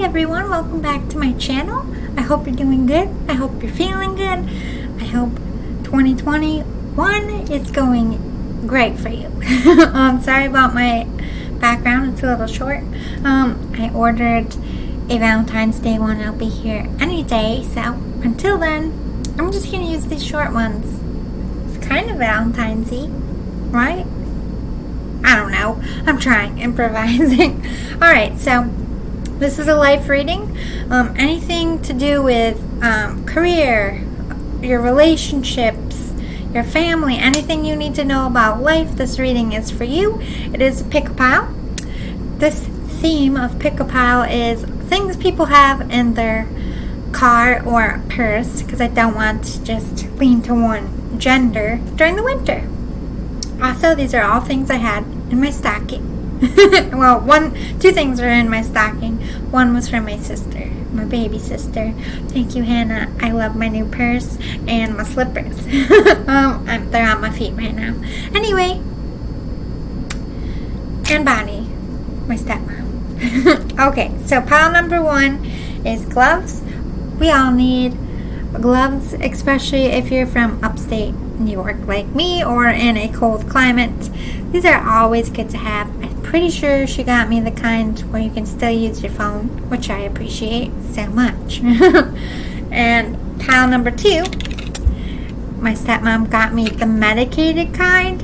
everyone, welcome back to my channel. I hope you're doing good. I hope you're feeling good. I hope 2021 is going great for you. Sorry about my background, it's a little short. I ordered a Valentine's Day one. I'll be here any day, so until then, I'm just going to use these short ones. It's kind of Valentine's-y, right? I don't know. I'm trying, improvising. Alright, so this is a life reading. Anything to do with career, your relationships, your family, anything you need to know about life, this reading is for you. It is a pick-a-pile. This theme of pick-a-pile is things people have in their car or purse, because I don't want to just lean to one gender during the winter. Also, these are all things I had in my stocking. Well, two things were in my stocking. One was from my sister, my baby sister. Thank you, Hannah. I love my new purse and my slippers. They're on my feet right now. Anyway, and Bonnie, my stepmom. Okay, so pile number one is gloves. We all need gloves, especially if you're from upstate New York like me or in a cold climate. These are always good to have. I'm pretty sure she got me the kind where you can still use your phone, which I appreciate so much. And pile number two, my stepmom got me the medicated kind.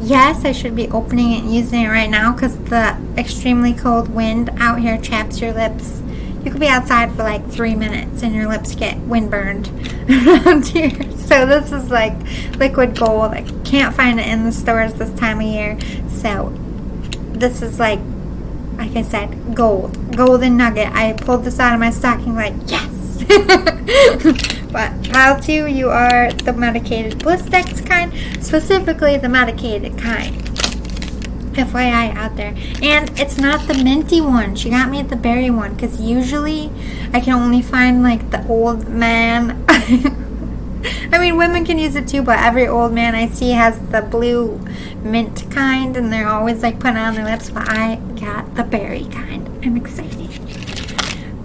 Yes, I should be opening it and using it right now because the extremely cold wind out here chaps your lips. You could be outside for like 3 minutes and your lips get windburned around here. So this is like liquid gold. I can't find it in the stores this time of year. So this is like I said, gold. Golden nugget. I pulled this out of my stocking like, yes! But pile two, you are the medicated Blistex kind. Specifically the medicated kind. FYI out there. And it's not the minty one. She got me the berry one because usually I can only find like the old man. I mean, women can use it too, but every old man I see has the blue mint kind and they're always like putting it on their lips, but I got the berry kind. I'm excited.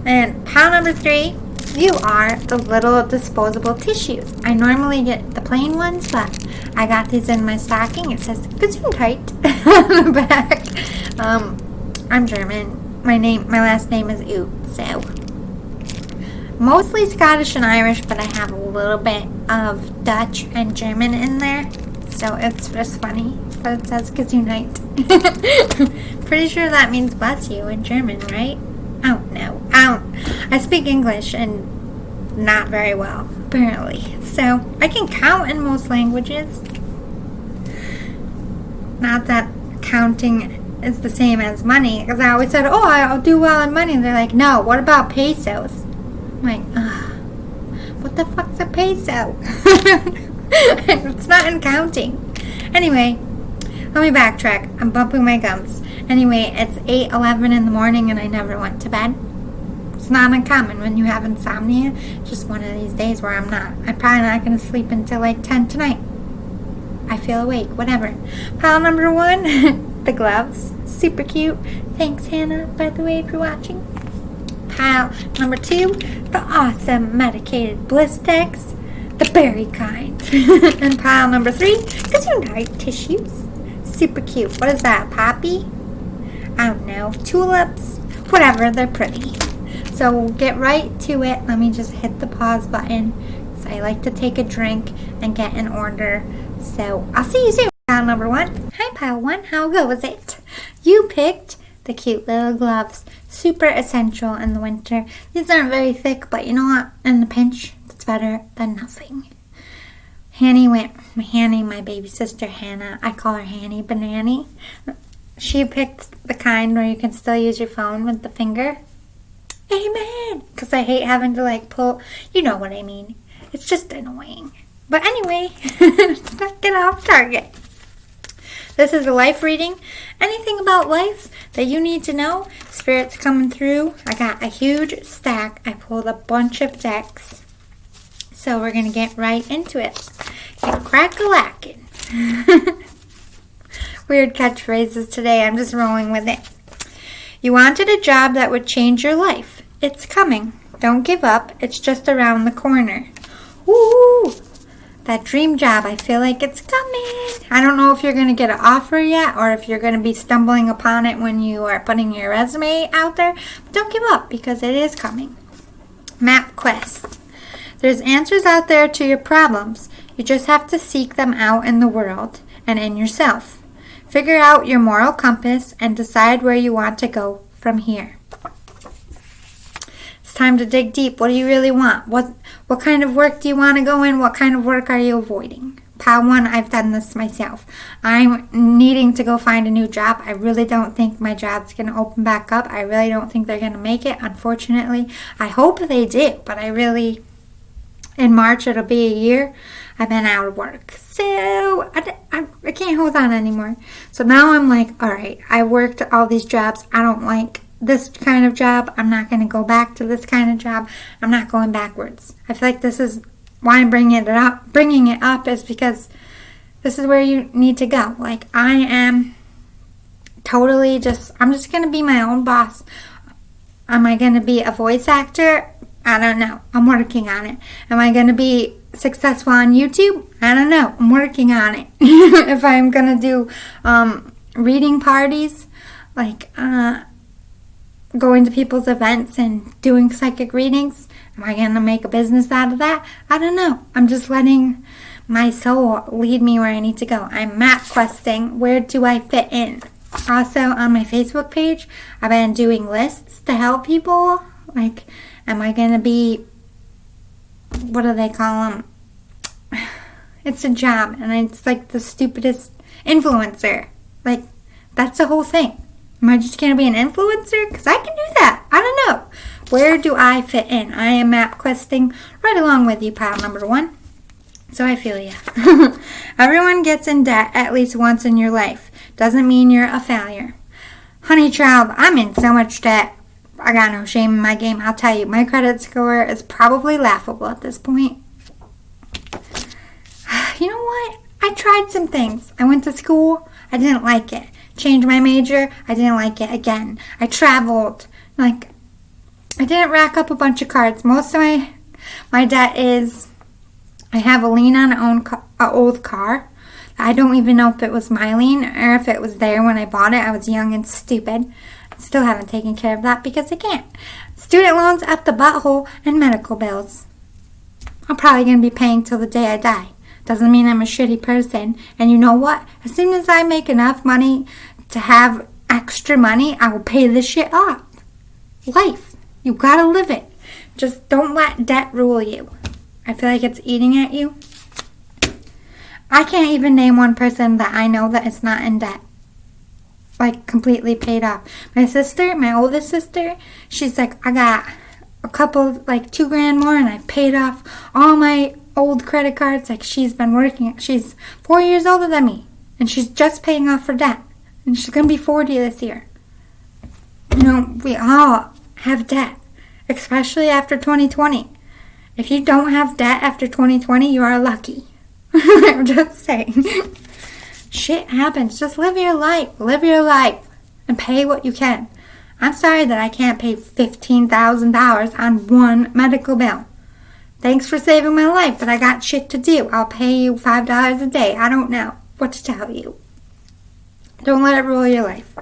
And pile number three, you are the little disposable tissues. I normally get the plain ones, but I got these in my stocking. It says Gesundheit on the back. I'm German. My last name is Oot, so mostly Scottish and Irish, but I have a little bit of Dutch and German in there, so it's just funny. But it says Gesundheit. Pretty sure that means bless you in German, right? I don't know. I speak English and not very well, apparently. So I can count in most languages. Not that counting is the same as money, because I always said, oh, I'll do well in money. And they're like, no, what about pesos? I'm like, what the fuck's a peso? It's not in counting. Anyway, let me backtrack. I'm bumping my gums. Anyway, it's 8:11 in the morning and I never went to bed. It's not uncommon when you have insomnia. Just one of these days where I'm probably not going to sleep until like 10 tonight. I feel awake, whatever. Pile number one, the gloves. Super cute. Thanks, Hannah, by the way, if you're watching. Pile number two, the awesome medicated Blistex, the berry kind. And pile number three, Gesundheit tissues. Super cute. What is that, poppy? I don't know. Tulips? Whatever, they're pretty. So we'll get right to it. Let me just hit the pause button. So I like to take a drink and get in order. So I'll see you soon. Pile number one. Hi, pile one. How goes it? You picked the cute little gloves. Super essential in the winter. These aren't very thick, but you know what? In the pinch, it's better than nothing. Hanny, my baby sister Hannah. I call her Hanny Banani. She picked the kind where you can still use your phone with the finger. Amen! Because I hate having to like pull, you know what I mean. It's just annoying. But anyway, let's not get off target. This is a life reading. Anything about life that you need to know, Spirit's coming through. I got a huge stack. I pulled a bunch of decks. So we're going to get right into it. Get crack-a-lackin'. Weird catchphrases today. I'm just rolling with it. You wanted a job that would change your life. It's coming. Don't give up. It's just around the corner. Woo! That dream job, I feel like it's coming. I don't know if you're going to get an offer yet or if you're going to be stumbling upon it when you are putting your resume out there. But don't give up because it is coming. MapQuest. There's answers out there to your problems. You just have to seek them out in the world and in yourself. Figure out your moral compass and decide where you want to go from here. It's time to dig deep. What do you really want? What kind of work do you want to go in? What kind of work are you avoiding? Pile 1, I've done this myself. I'm needing to go find a new job. I really don't think my job's going to open back up. I really don't think they're going to make it, unfortunately. I hope they do, but in March it'll be a year. I've been out of work. So I can't hold on anymore. So now I'm like, all right, I worked all these jobs. I don't like this kind of job. I'm not going to go back to this kind of job. I'm not going backwards. I feel like this is why I'm bringing it up. Bringing it up is because this is where you need to go. Like I am totally I'm just going to be my own boss. Am I going to be a voice actor? I don't know. I'm working on it. Am I going to be successful on YouTube? I don't know. I'm working on it. If I'm going to do reading parties, like going to people's events and doing psychic readings, am I going to make a business out of that? I don't know. I'm just letting my soul lead me where I need to go. I'm map questing. Where do I fit in? Also, on my Facebook page, I've been doing lists to help people. Like, am I going to be, what do they call them? It's a job, and it's like the stupidest influencer. Like, that's the whole thing. Am I just going to be an influencer? Because I can do that. I don't know. Where do I fit in? I am map questing right along with you, pile number 1. So I feel ya. Everyone gets in debt at least once in your life. Doesn't mean you're a failure. Honey child, I'm in so much debt. I got no shame in my game. I'll tell you, my credit score is probably laughable at this point. You know what? I tried some things. I went to school. I didn't like it. Changed my major. I didn't like it again. I traveled. Like, I didn't rack up a bunch of cards. Most of my debt is, I have a lien on an old car. I don't even know if it was my lien or if it was there when I bought it. I was young and stupid. Still haven't taken care of that because I can't. Student loans up the butthole and medical bills. I'm probably going to be paying till the day I die. Doesn't mean I'm a shitty person. And you know what? As soon as I make enough money to have extra money, I will pay this shit off. Life. You gotta live it. Just don't let debt rule you. I feel like it's eating at you. I can't even name one person that I know that is not in debt. Like, completely paid off. My sister, my oldest sister, she's like, I got a couple, like $2,000 more, and I paid off all my old credit cards. Like, she's been working. She's 4 years older than me, and she's just paying off her debt. And she's going to be 40 this year. You know, we all have debt, especially after 2020. If you don't have debt after 2020, you are lucky. I'm just saying. Shit happens. Just live your life. Live your life. And pay what you can. I'm sorry that I can't pay $15,000 on one medical bill. Thanks for saving my life, but I got shit to do. I'll pay you $5 a day. I don't know what to tell you. Don't let it rule your life.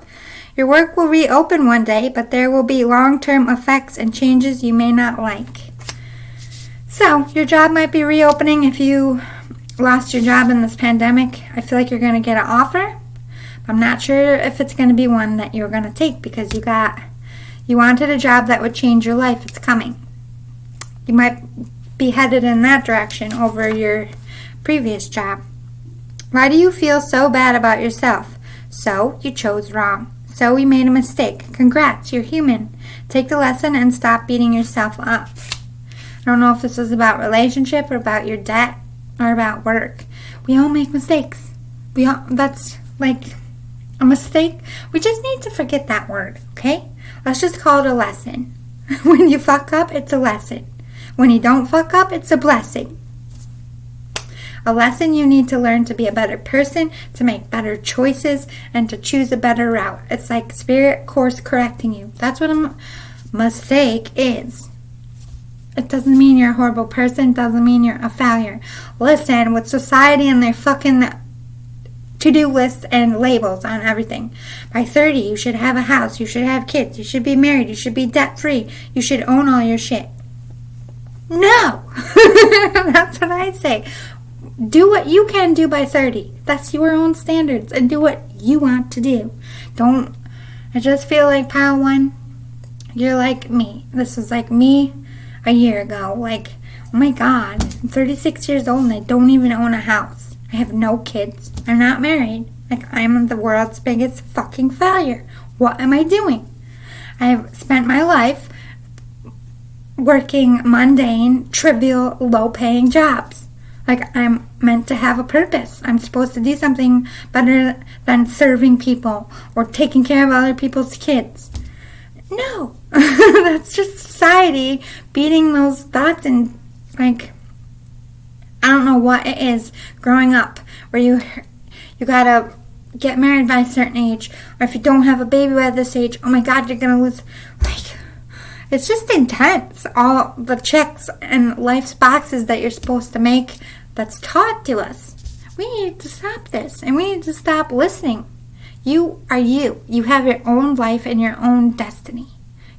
Your work will reopen one day, but there will be long-term effects and changes you may not like. So, your job might be reopening if you lost your job in this pandemic. I feel like you're going to get an offer. I'm not sure if it's going to be one that you're going to take because you wanted a job that would change your life. It's coming. You might be headed in that direction over your previous job. Why do you feel so bad about yourself? So, you chose wrong. So, you made a mistake. Congrats, you're human. Take the lesson and stop beating yourself up. I don't know if this is about relationship or about your debt or about work. We all make mistakes. That's like a mistake. We just need to forget that word, okay? Let's just call it a lesson. When you fuck up, it's a lesson. When you don't fuck up, it's a blessing. A lesson you need to learn to be a better person, to make better choices, and to choose a better route. It's like spirit course correcting you. That's what I'm mistake is. It doesn't mean you're a horrible person. It doesn't mean you're a failure. Listen, with society and their fucking to-do lists and labels on everything. By 30, you should have a house. You should have kids. You should be married. You should be debt-free. You should own all your shit. No! That's what I say. Do what you can do by 30. That's your own standards. And do what you want to do. Don't... I just feel like, pile one, you're like me. This is like me a year ago. Like, oh my God. I'm 36 years old and I don't even own a house. I have no kids. I'm not married. Like, I'm the world's biggest fucking failure. What am I doing? I've spent my life working mundane, trivial, low-paying jobs. Like, I'm meant to have a purpose. I'm supposed to do something better than serving people or taking care of other people's kids. No. That's just society beating those thoughts and, like, I don't know what it is growing up where you gotta get married by a certain age, or if you don't have a baby by this age, oh my God, you're gonna lose. Like, it's just intense. All the checks and life's boxes that you're supposed to make that's taught to us. We need to stop this, and we need to stop listening. You are you. You have your own life and your own destiny.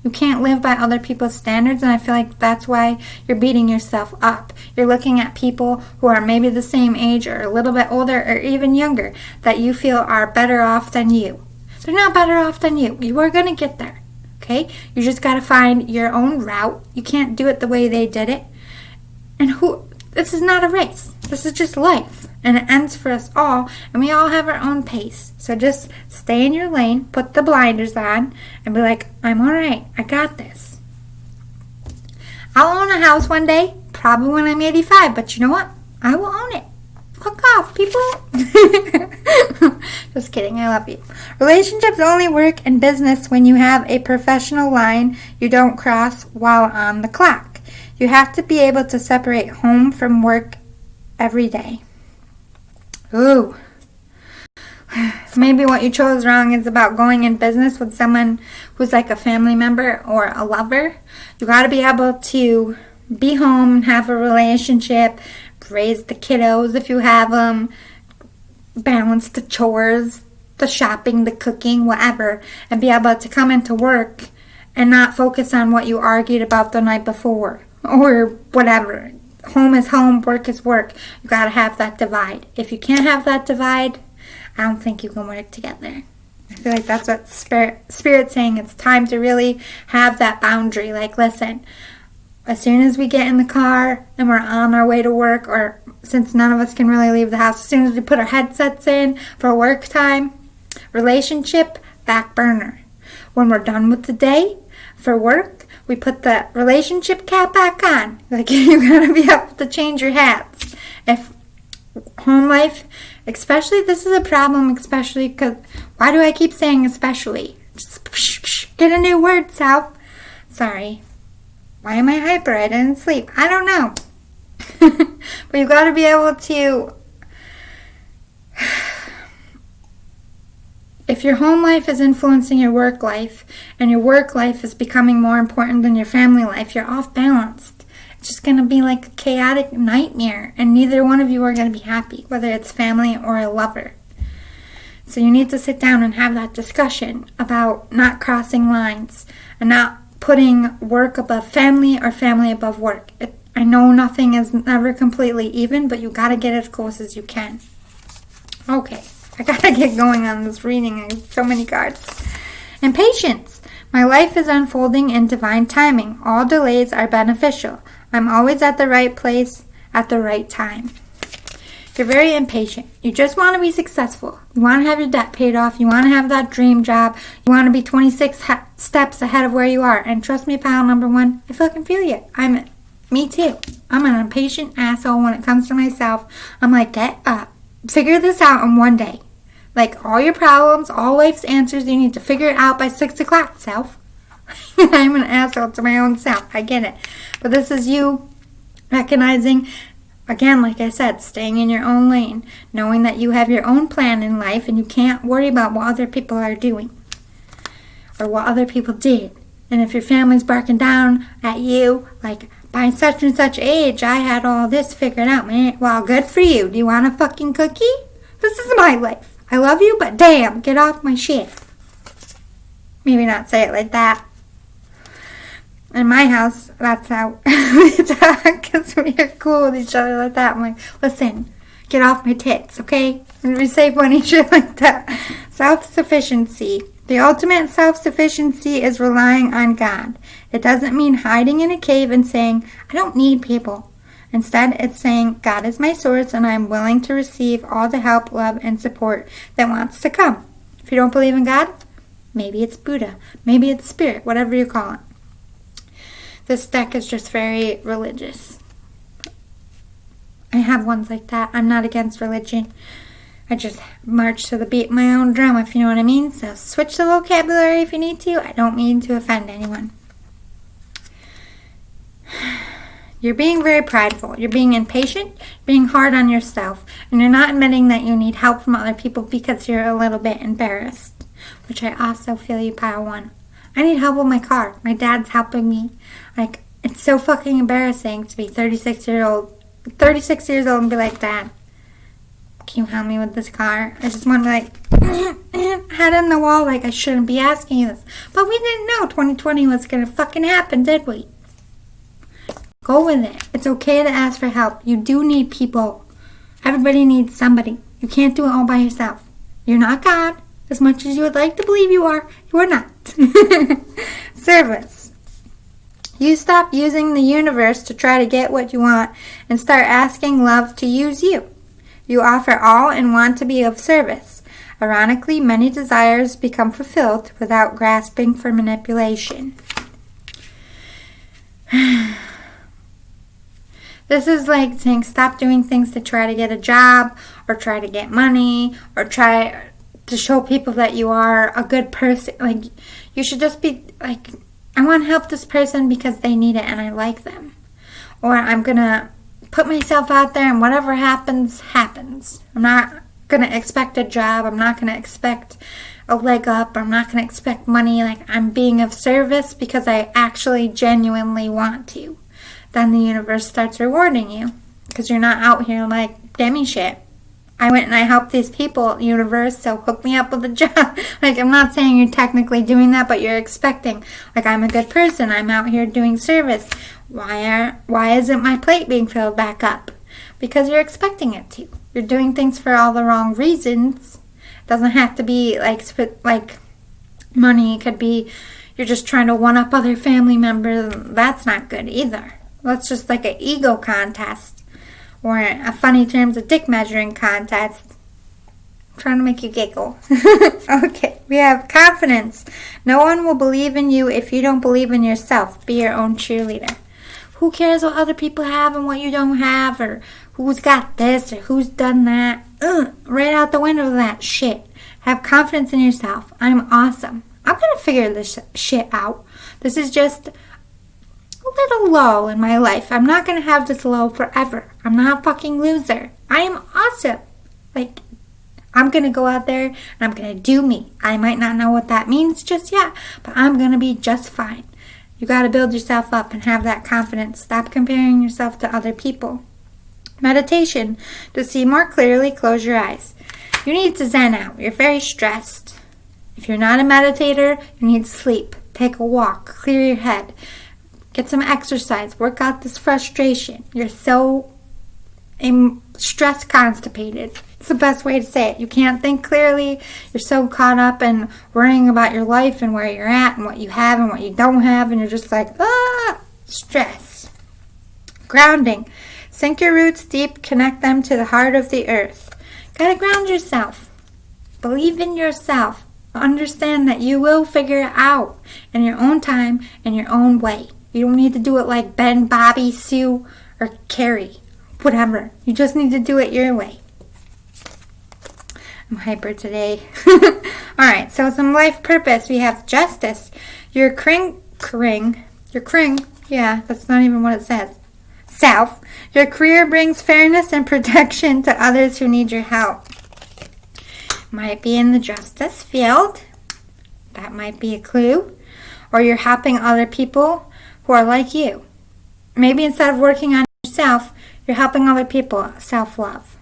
You can't live by other people's standards, and I feel like that's why you're beating yourself up. You're looking at people who are maybe the same age or a little bit older or even younger that you feel are better off than you. They're not better off than you. You are going to get there, okay? You just got to find your own route. You can't do it the way they did it. And this is not a race. This is just life, and it ends for us all, and we all have our own pace. So just stay in your lane, put the blinders on, and be like, I'm all right. I got this. I'll own a house one day, probably when I'm 85, but you know what? I will own it. Fuck off, people. Just kidding. I love you. Relationships only work in business when you have a professional line you don't cross while on the clock. You have to be able to separate home from work every day. Ooh. Maybe what you chose wrong is about going in business with someone who's like a family member or a lover. You got to be able to be home and have a relationship, raise the kiddos if you have them, balance the chores, the shopping, the cooking, whatever, and be able to come into work and not focus on what you argued about the night before or whatever. Home is home, work is work. You got to have that divide. If you can't have that divide, I don't think you can work together. I feel like that's what Spirit's saying. It's time to really have that boundary. Like, listen, as soon as we get in the car and we're on our way to work, or since none of us can really leave the house, as soon as we put our headsets in for work time, relationship, back burner. When we're done with the day for work, we put the relationship cap back on. Like, you gotta be able to change your hats. If home life, especially, this is a problem, especially because, why do I keep saying especially? Just get a new word, Sal. Sorry. Why am I hyper? I didn't sleep. I don't know. But you got to be able to, if your home life is influencing your work life, and your work life is becoming more important than your family life, you're off balanced. It's just going to be like a chaotic nightmare, and neither one of you are going to be happy, whether it's family or a lover. So you need to sit down and have that discussion about not crossing lines and not putting work above family or family above work. I know nothing is never completely even, but you got to get as close as you can. Okay, I got to get going on this reading. I have so many cards. Impatience. My life is unfolding in divine timing. All delays are beneficial. I'm always at the right place at the right time. You're very impatient. You just want to be successful. You want to have your debt paid off. You want to have that dream job. You want to be 26 steps ahead of where you are. And trust me, pal number one, I fucking feel you. Me too. I'm an impatient asshole when it comes to myself. I'm like, get up. Figure this out in one day. Like, all your problems, all life's answers, you need to figure it out by 6 o'clock, self. I'm an asshole to my own self. I get it. But this is you recognizing, again, like I said, staying in your own lane, knowing that you have your own plan in life and you can't worry about what other people are doing or what other people did. And if your family's barking down at you, like, by such and such age, I had all this figured out, man. Well, good for you. Do you want a fucking cookie? This is my life. I love you, but damn, get off my shit. Maybe not say it like that. In my house, that's how we talk, because we are cool with each other like that. I'm like, listen, get off my tits, okay? And we say funny shit like that. Self-sufficiency. The ultimate self-sufficiency is relying on God. It doesn't mean hiding in a cave and saying, I don't need people. Instead, it's saying, God is my source and I'm willing to receive all the help, love, and support that wants to come. If you don't believe in God, maybe it's Buddha. Maybe it's Spirit, whatever you call it. This deck is just very religious. I have ones like that. I'm not against religion. I just march to the beat of my own drum, if you know what I mean. So switch the vocabulary if you need to. I don't mean to offend anyone. You're being very prideful. You're being impatient, being hard on yourself, and you're not admitting that you need help from other people because you're a little bit embarrassed, which I also feel you, pile one. I need help with my car. My dad's helping me. Like, it's so fucking embarrassing to be 36 years old and be like, Dad, can you help me with this car? I just want to, like, head in the wall, like, I shouldn't be asking you this. But we didn't know 2020 was going to fucking happen, did we? Go with it. It's okay to ask for help. You do need people. Everybody needs somebody. You can't do it all by yourself. You're not God. As much as you would like to believe you are not. Service. You stop using the universe to try to get what you want and start asking love to use you. You offer all and want to be of service. Ironically, many desires become fulfilled without grasping for manipulation. This is like saying stop doing things to try to get a job or try to get money or try to show people that you are a good person. Like, you should just be like, I want to help this person because they need it and I like them. Or I'm going to put myself out there and whatever happens, happens. I'm not going to expect a job. I'm not going to expect a leg up. I'm not going to expect money. Like, I'm being of service because I actually genuinely want to. Then the universe starts rewarding you because you're not out here like demi shit. I went and I helped these people, universe, so hook me up with a job. Like, I'm not saying you're technically doing that, but you're expecting. Like, I'm a good person. I'm out here doing service. Why isn't my plate being filled back up? Because you're expecting it to. You're doing things for all the wrong reasons. It doesn't have to be like money. It could be you're just trying to one-up other family members. That's not good either. That's just like an ego contest. Or a funny terms, a dick measuring contest. I'm trying to make you giggle. Okay, we have confidence. No one will believe in you if you don't believe in yourself. Be your own cheerleader. Who cares what other people have and what you don't have, or who's got this or who's done that? Right out the window of that shit. Have confidence in yourself. I'm awesome. I'm going to figure this shit out. This is just a little low in my life. I'm not going to have this low forever. I'm not a fucking loser. I am awesome. Like, I'm going to go out there and I'm going to do me. I might not know what that means just yet, but I'm going to be just fine. You got to build yourself up and have that confidence. Stop comparing yourself to other people. Meditation. To see more clearly, close your eyes. You need to zen out. You're very stressed. If you're not a meditator, you need sleep. Take a walk. Clear your head. Get some exercise. Work out this frustration. You're so stress constipated. It's the best way to say it. You can't think clearly. You're so caught up in worrying about your life and where you're at and what you have and what you don't have. And you're just like, stress. Grounding. Sink your roots deep. Connect them to the heart of the earth. Gotta ground yourself. Believe in yourself. Understand that you will figure it out in your own time, in your own way. You don't need to do it like Ben, Bobby, Sue, or Carrie. Whatever. You just need to do it your way. I'm hyper today. Alright, so some life purpose. We have justice. Your kring. Yeah, that's not even what it says. Self. Your career brings fairness and protection to others who need your help. Might be in the justice field. That might be a clue. or you're helping other people who are like you. Maybe instead of working on yourself, you're helping other people self-love.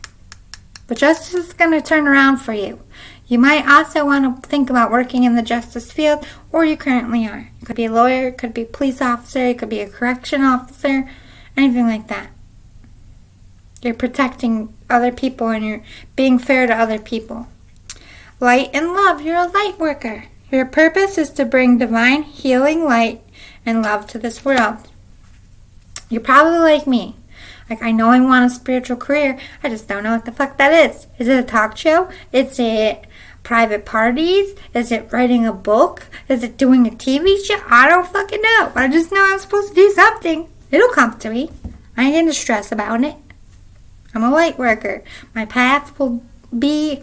But justice is going to turn around for you. You might also want to think about working in the justice field, or you currently are. You could be a lawyer, you could be a police officer, you could be a correction officer, anything like that. You're protecting other people and you're being fair to other people. Light and love, you're a light worker. Your purpose is to bring divine healing light and love to this world. You're probably like me. Like, I know I want a spiritual career, I just don't know what the fuck that is. Is it a talk show? Is it private parties? Is it writing a book? Is it doing a TV show? I don't fucking know. But I just know I'm supposed to do something. It'll come to me. I ain't gonna stress about it. I'm a light worker. My path will be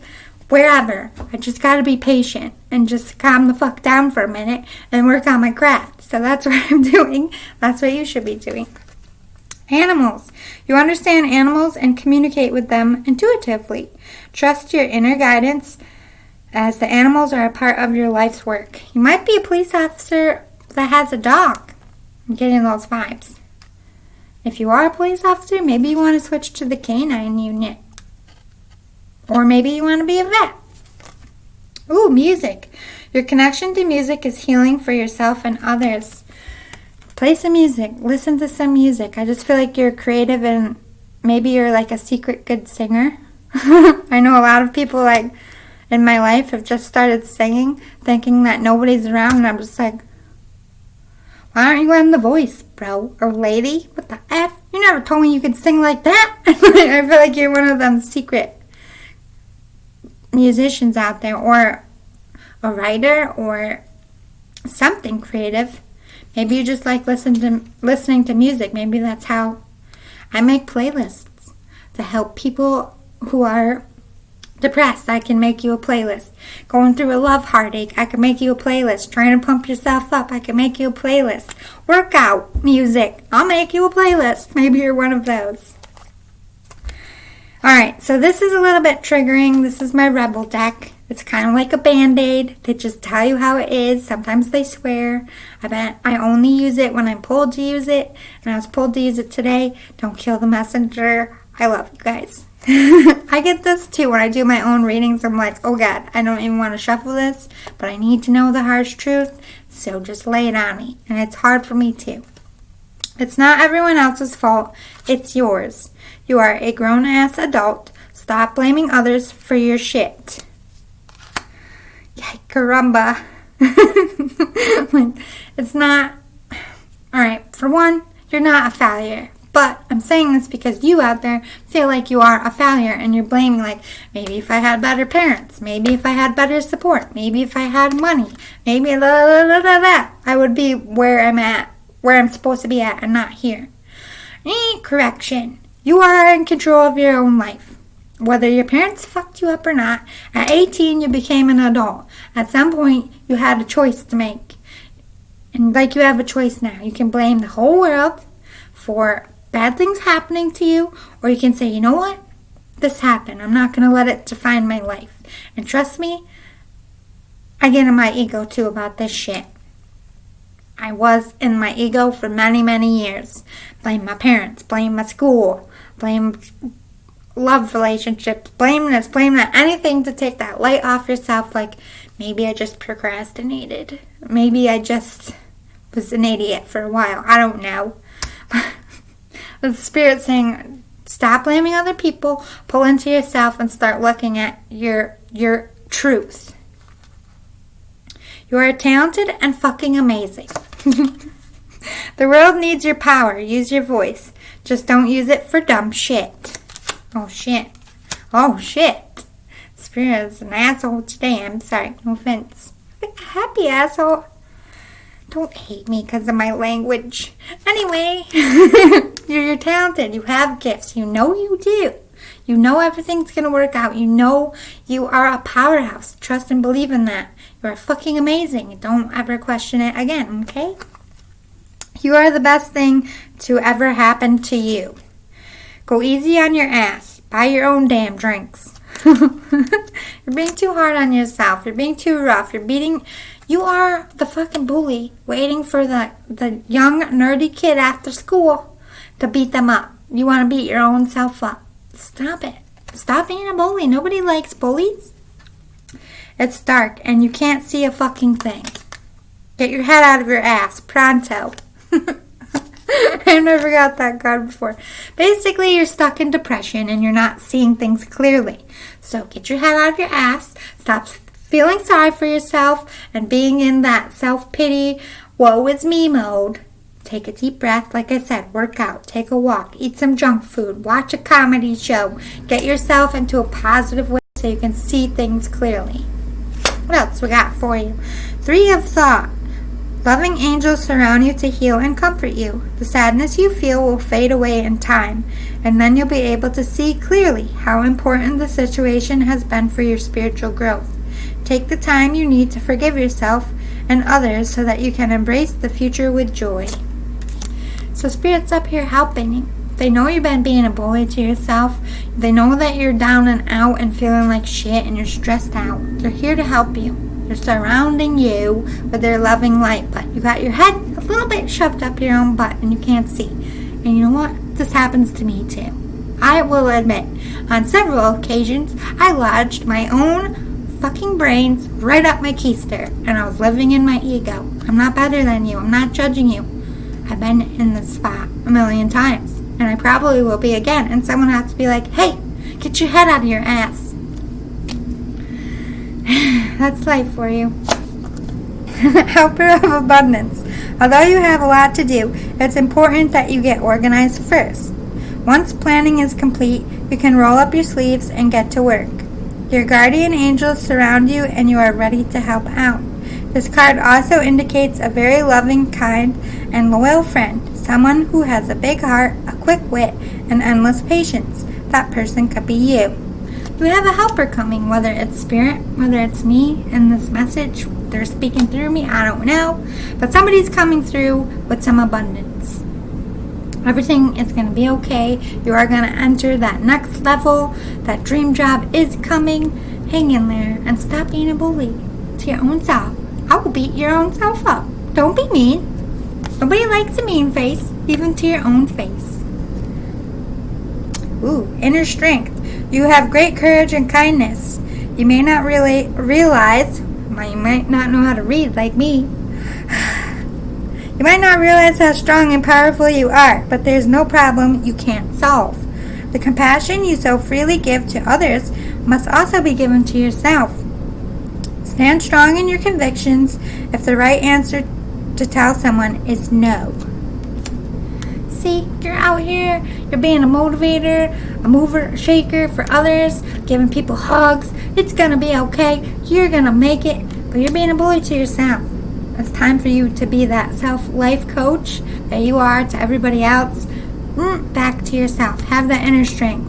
wherever. I just gotta be patient and just calm the fuck down for a minute and work on my craft. So that's what I'm doing. That's what you should be doing. Animals. You understand animals and communicate with them intuitively. Trust your inner guidance as the animals are a part of your life's work. You might be a police officer that has a dog. I'm getting those vibes. If you are a police officer, maybe you want to switch to the canine unit. Or maybe you want to be a vet. Ooh, music. Your connection to music is healing for yourself and others. Play some music. Listen to some music. I just feel like you're creative and maybe you're like a secret good singer. I know a lot of people like in my life have just started singing thinking that nobody's around, and I'm just like, why aren't you on The Voice, bro? Or lady? What the F? You never told me you could sing like that. I feel like you're one of them secret musicians out there, or a writer, or something creative. Maybe you just like listening to music. Maybe that's how I make playlists to help people who are depressed. I can make you a playlist. Going through a love heartache, I can make you a playlist. Trying to pump yourself up, I can make you a playlist. Workout music, I'll make you a playlist. Maybe you're one of those. Alright, so this is a little bit triggering. This is my Rebel deck. It's kind of like a Band-Aid. They just tell you how it is. Sometimes they swear. I only use it when I'm pulled to use it. And I was pulled to use it today. Don't kill the messenger. I love you guys. I get this too when I do my own readings. I'm like, oh God, I don't even want to shuffle this, but I need to know the harsh truth, so just lay it on me. And it's hard for me too. It's not everyone else's fault. It's yours. You are a grown-ass adult. Stop blaming others for your shit. Yay, caramba. It's not... Alright, for one, you're not a failure. But I'm saying this because you out there feel like you are a failure and you're blaming, like, maybe if I had better parents, maybe if I had better support, maybe if I had money, maybe I would be where I'm at, where I'm supposed to be at, and not here. Correction. You are in control of your own life. Whether your parents fucked you up or not, at 18 you became an adult. At some point you had a choice to make. And like you have a choice now. You can blame the whole world for bad things happening to you, or you can say, you know what? This happened. I'm not going to let it define my life. And trust me, I get in my ego too about this shit. I was in my ego for many, many years. Blame my parents, blame my school, blame love relationships, blame this, blame that. Anything to take that light off yourself, like maybe I just procrastinated. Maybe I just was an idiot for a while. I don't know. The Spirit saying, stop blaming other people, pull into yourself and start looking at your truth. You are talented and fucking amazing. The world needs your power. Use your voice. Just don't use it for dumb shit. Oh shit. Oh shit. Spirit is an asshole today. I'm sorry. No offense. Happy asshole. Don't hate me because of my language. Anyway, you're talented. You have gifts. You know you do. You know everything's going to work out. You know you are a powerhouse. Trust and believe in that. You are fucking amazing. Don't ever question it again, okay? You are the best thing to ever happen to you. Go easy on your ass. Buy your own damn drinks. You're being too hard on yourself. You're being too rough. You're You are the fucking bully waiting for the young nerdy kid after school to beat them up. You want to beat your own self up. Stop it. Stop being a bully. Nobody likes bullies. It's dark and you can't see a fucking thing. Get your head out of your ass. Pronto. I've never got that card before. Basically, you're stuck in depression and you're not seeing things clearly. So get your head out of your ass. Stop feeling sorry for yourself and being in that self-pity, woe is me mode. Take a deep breath, like I said, work out, take a walk, eat some junk food, watch a comedy show. Get yourself into a positive way so you can see things clearly. What else we got for you? 3 of thought. Loving angels surround you to heal and comfort you. The sadness you feel will fade away in time, and then you'll be able to see clearly how important the situation has been for your spiritual growth. Take the time you need to forgive yourself and others so that you can embrace the future with joy. So Spirit's up here helping you. They know you've been being a bully to yourself. They know that you're down and out and feeling like shit and you're stressed out. They're here to help you. They're surrounding you with their loving light, but you got your head a little bit shoved up your own butt and you can't see. And you know what? This happens to me too. I will admit, on several occasions, I lodged my own fucking brains right up my keister and I was living in my ego. I'm not better than you. I'm not judging you. I've been in this spot a million times and I probably will be again, and someone has to be like, hey, get your head out of your ass. That's life for you. Helper of abundance. Although you have a lot to do, it's important that you get organized first. Once planning is complete, you can roll up your sleeves and get to work. Your guardian angels surround you and you are ready to help out. This card also indicates a very loving, kind, and loyal friend, someone who has a big heart, a quick wit, and endless patience. That person could be you. You have a helper coming, whether it's Spirit, whether it's me in this message, they're speaking through me, I don't know. But somebody's coming through with some abundance. Everything is going to be okay. You are going to enter that next level. That dream job is coming. Hang in there and stop being a bully to your own self. I will beat your own self up. Don't be mean. Nobody likes a mean face, even to your own face. Ooh, inner strength. You have great courage and kindness. You may not really realize, you might not know how to read like me. You might not realize how strong and powerful you are, but there's no problem you can't solve. The compassion you so freely give to others must also be given to yourself. Stand strong in your convictions if the right answer to tell someone is no. See, you're out here, you're being a motivator, a mover, a shaker for others, giving people hugs. It's going to be okay. You're going to make it, but you're being a bully to yourself. It's time for you to be that self-life coach that you are to everybody else. Back to yourself. Have that inner strength.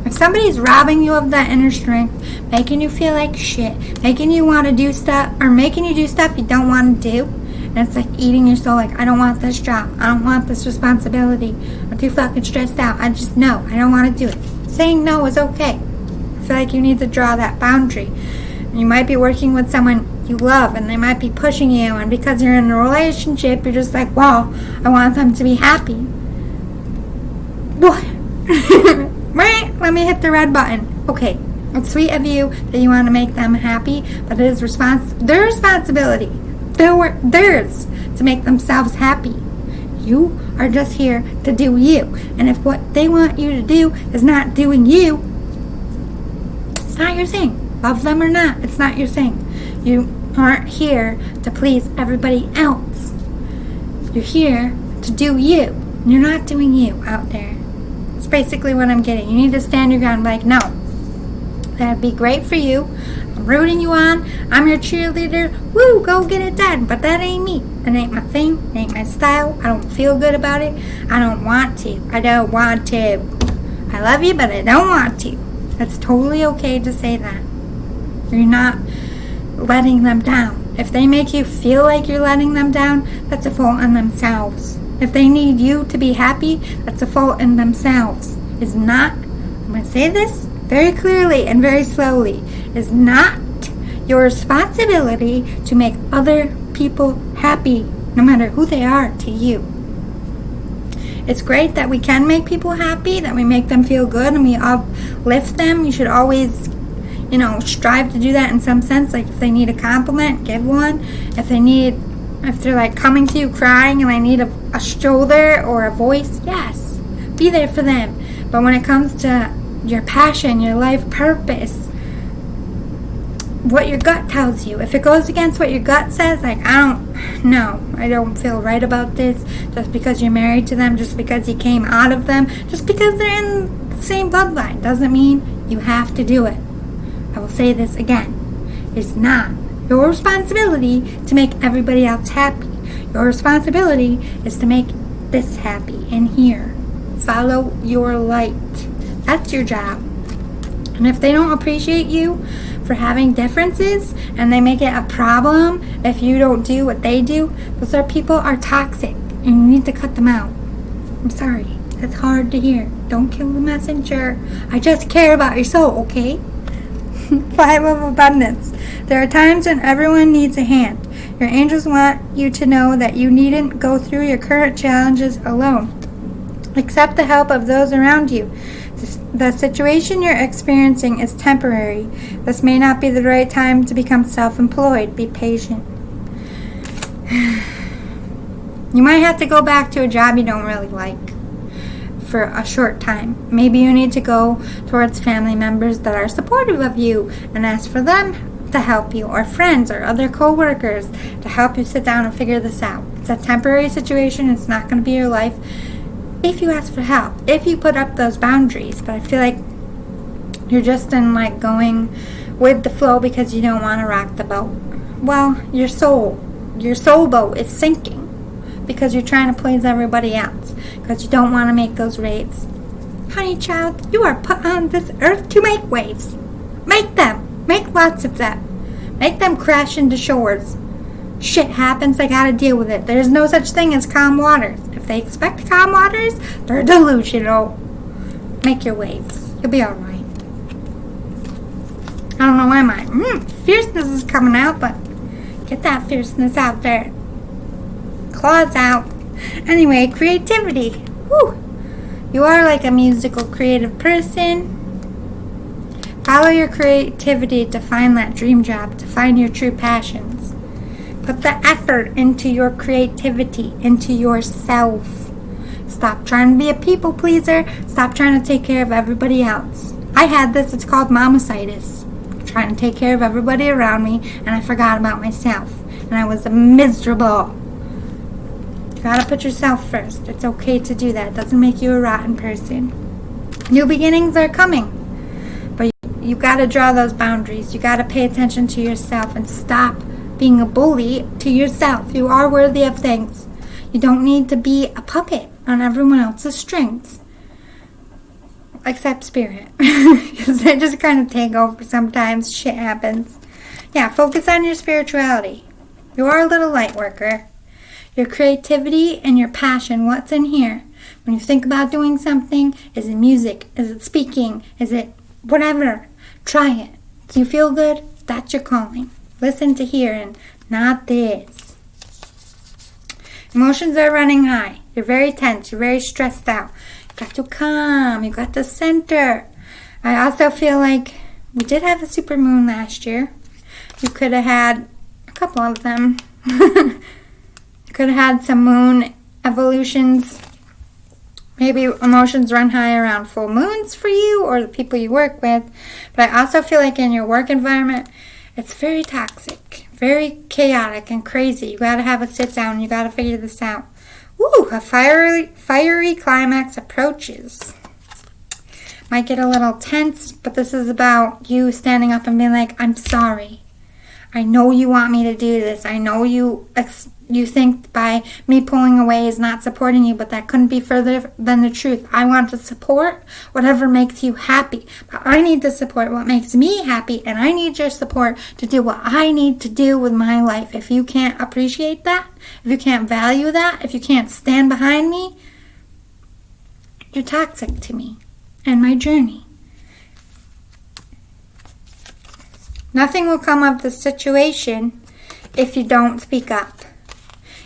If somebody's robbing you of that inner strength, making you feel like shit, making you want to do stuff, or making you do stuff you don't want to do, and it's like eating your soul, like, I don't want this job, I don't want this responsibility, I'm too fucking stressed out, I just know, I don't want to do it. Saying no is okay. I feel like you need to draw that boundary. You might be working with someone you love and they might be pushing you, and because you're in a relationship, you're just like, well, I want them to be happy. What? Right? Let me hit the red button. Okay, it's sweet of you that you want to make them happy, but it is their responsibility, theirs, to make themselves happy. You are just here to do you, and if what they want you to do is not doing you, it's not your thing. Love them or not, it's not your thing. You aren't here to please everybody else. You're here to do you. You're not doing you out there. That's basically what I'm getting. You need to stand your ground and be like, no, that'd be great for you. I'm rooting you on. I'm your cheerleader. Woo, go get it done. But that ain't me. That ain't my thing. That ain't my style. I don't feel good about it. I don't want to. I don't want to. I love you, but I don't want to. It's totally okay to say that. You're not letting them down. If they make you feel like you're letting them down, that's a fault in themselves. If they need you to be happy, that's a fault in themselves. Is not, I'm going to say this very clearly and very slowly, is not your responsibility to make other people happy, no matter who they are to you. It's great that we can make people happy, that we make them feel good and we uplift them. You should always, strive to do that in some sense. Like if they need a compliment, give one. If they're like coming to you crying and they need a shoulder or a voice, yes, be there for them. But when it comes to your passion, your life purpose, what your gut tells you, if it goes against what your gut says, like, I don't feel right about this, just because you're married to them, just because you came out of them, just because they're in the same bloodline, doesn't mean you have to do it. I will say this again. It's not your responsibility to make everybody else happy. Your responsibility is to make this happy in here. Follow your light. That's your job. And if they don't appreciate you for having differences and they make it a problem if you don't do what they do, those people are toxic and you need to cut them out. I'm sorry. That's hard to hear. Don't kill the messenger. I just care about your soul, okay? 5 of abundance. There are times when everyone needs a hand. Your angels want you to know that you needn't go through your current challenges alone. Accept the help of those around you. The situation you're experiencing is temporary. This may not be the right time to become self-employed. Be patient. You might have to go back to a job you don't really like for a short time. Maybe you need to go towards family members that are supportive of you and ask for them to help you, or friends or other co-workers to help you sit down and figure this out. It's a temporary situation. It's not going to be your life if you ask for help, if you put up those boundaries. But I feel like you're just in going with the flow because you don't want to rock the boat. Well, your soul boat is sinking because you're trying to please everybody else, because you don't want to make those waves. Honey child, you are put on this earth to make waves. Make them. Make lots of them. Make them crash into shores. Shit happens, they gotta deal with it. There's no such thing as calm waters. If they expect calm waters, they're delusional. Make your waves. You'll be alright. I don't know why my fierceness is coming out, but get that fierceness out there. Claws out. Anyway, creativity. Woo! You are like a musical, creative person. Follow your creativity to find that dream job, to find your true passions. Put the effort into your creativity, into yourself. Stop trying to be a people pleaser. Stop trying to take care of everybody else. I had this. It's called mamasitis. Trying to take care of everybody around me, and I forgot about myself. And I was miserable. You gotta put yourself first. It's okay to do that. It doesn't make you a rotten person. New beginnings are coming. But you gotta draw those boundaries. You gotta pay attention to yourself and stop being a bully to yourself. You are worthy of things. You don't need to be a puppet on everyone else's strings. Except spirit. Because they just kind of take over sometimes. Shit happens. Yeah, focus on your spirituality. You are a little light worker. Your creativity and your passion, what's in here? When you think about doing something, is it music? Is it speaking? Is it whatever? Try it. Do you feel good? That's your calling. Listen to here and not this. Emotions are running high. You're very tense. You're very stressed out. You got to calm. You got to center. I also feel like we did have a super moon last year. You could have had a couple of them. You could have had some moon evolutions. Maybe emotions run high around full moons for you or the people you work with. But I also feel like in your work environment, it's very toxic, very chaotic and crazy. You got to have a sit down. You got to figure this out. Ooh, a fiery climax approaches. Might get a little tense, but this is about you standing up and being like, I'm sorry. I know you want me to do this. I know you think by me pulling away is not supporting you, but that couldn't be further than the truth. I want to support whatever makes you happy, but I need to support what makes me happy, and I need your support to do what I need to do with my life. If you can't appreciate that, if you can't value that, if you can't stand behind me, you're toxic to me and my journey. Nothing will come of the situation if you don't speak up.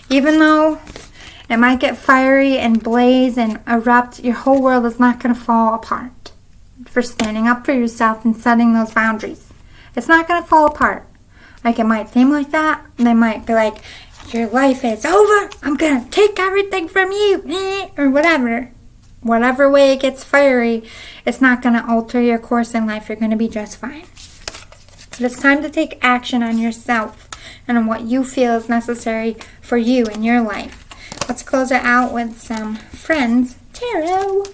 Even though it might get fiery and blaze and erupt, your whole world is not going to fall apart for standing up for yourself and setting those boundaries. It's not going to fall apart. Like, it might seem like that. They might be like, your life is over. I'm going to take everything from you. Or whatever. Whatever way it gets fiery, it's not going to alter your course in life. You're going to be just fine. But it's time to take action on yourself and on what you feel is necessary for you in your life. Let's close it out with some Friends Tarot.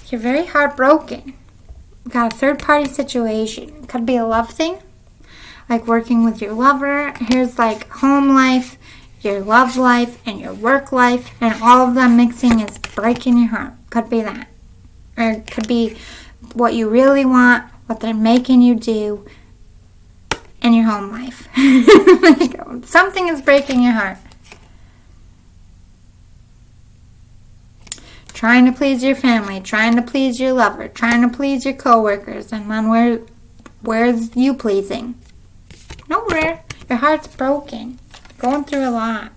You're very heartbroken. You've got a third-party situation. Could be a love thing, like working with your lover. Here's like home life, your love life, and your work life, and all of them mixing is breaking your heart. Could be that. Or it could be what you really want, what they're making you do in your home life. Something is breaking your heart. Trying to please your family, trying to please your lover, trying to please your coworkers, and then where's you pleasing? Nowhere. Your heart's broken. Going through a lot.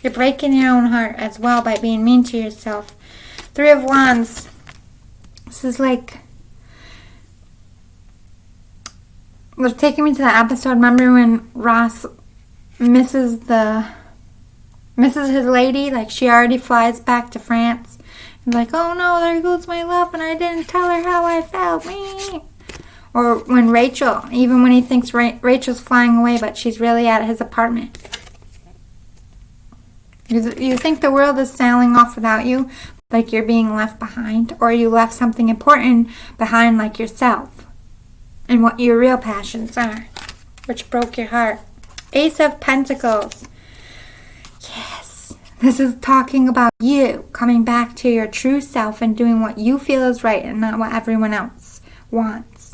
You're breaking your own heart as well by being mean to yourself. Three of Wands. This is like, was taking me to that episode. Remember when Ross misses his lady? Like, she already flies back to France. He's like, oh no, there goes my love, and I didn't tell her how I felt. Me. Or when Rachel, even when he thinks Rachel's flying away, but she's really at his apartment. You think the world is sailing off without you, like you're being left behind, or you left something important behind, like yourself, and what your real passions are, which broke your heart. Ace of Pentacles. Yes, this is talking about you coming back to your true self and doing what you feel is right and not what everyone else wants.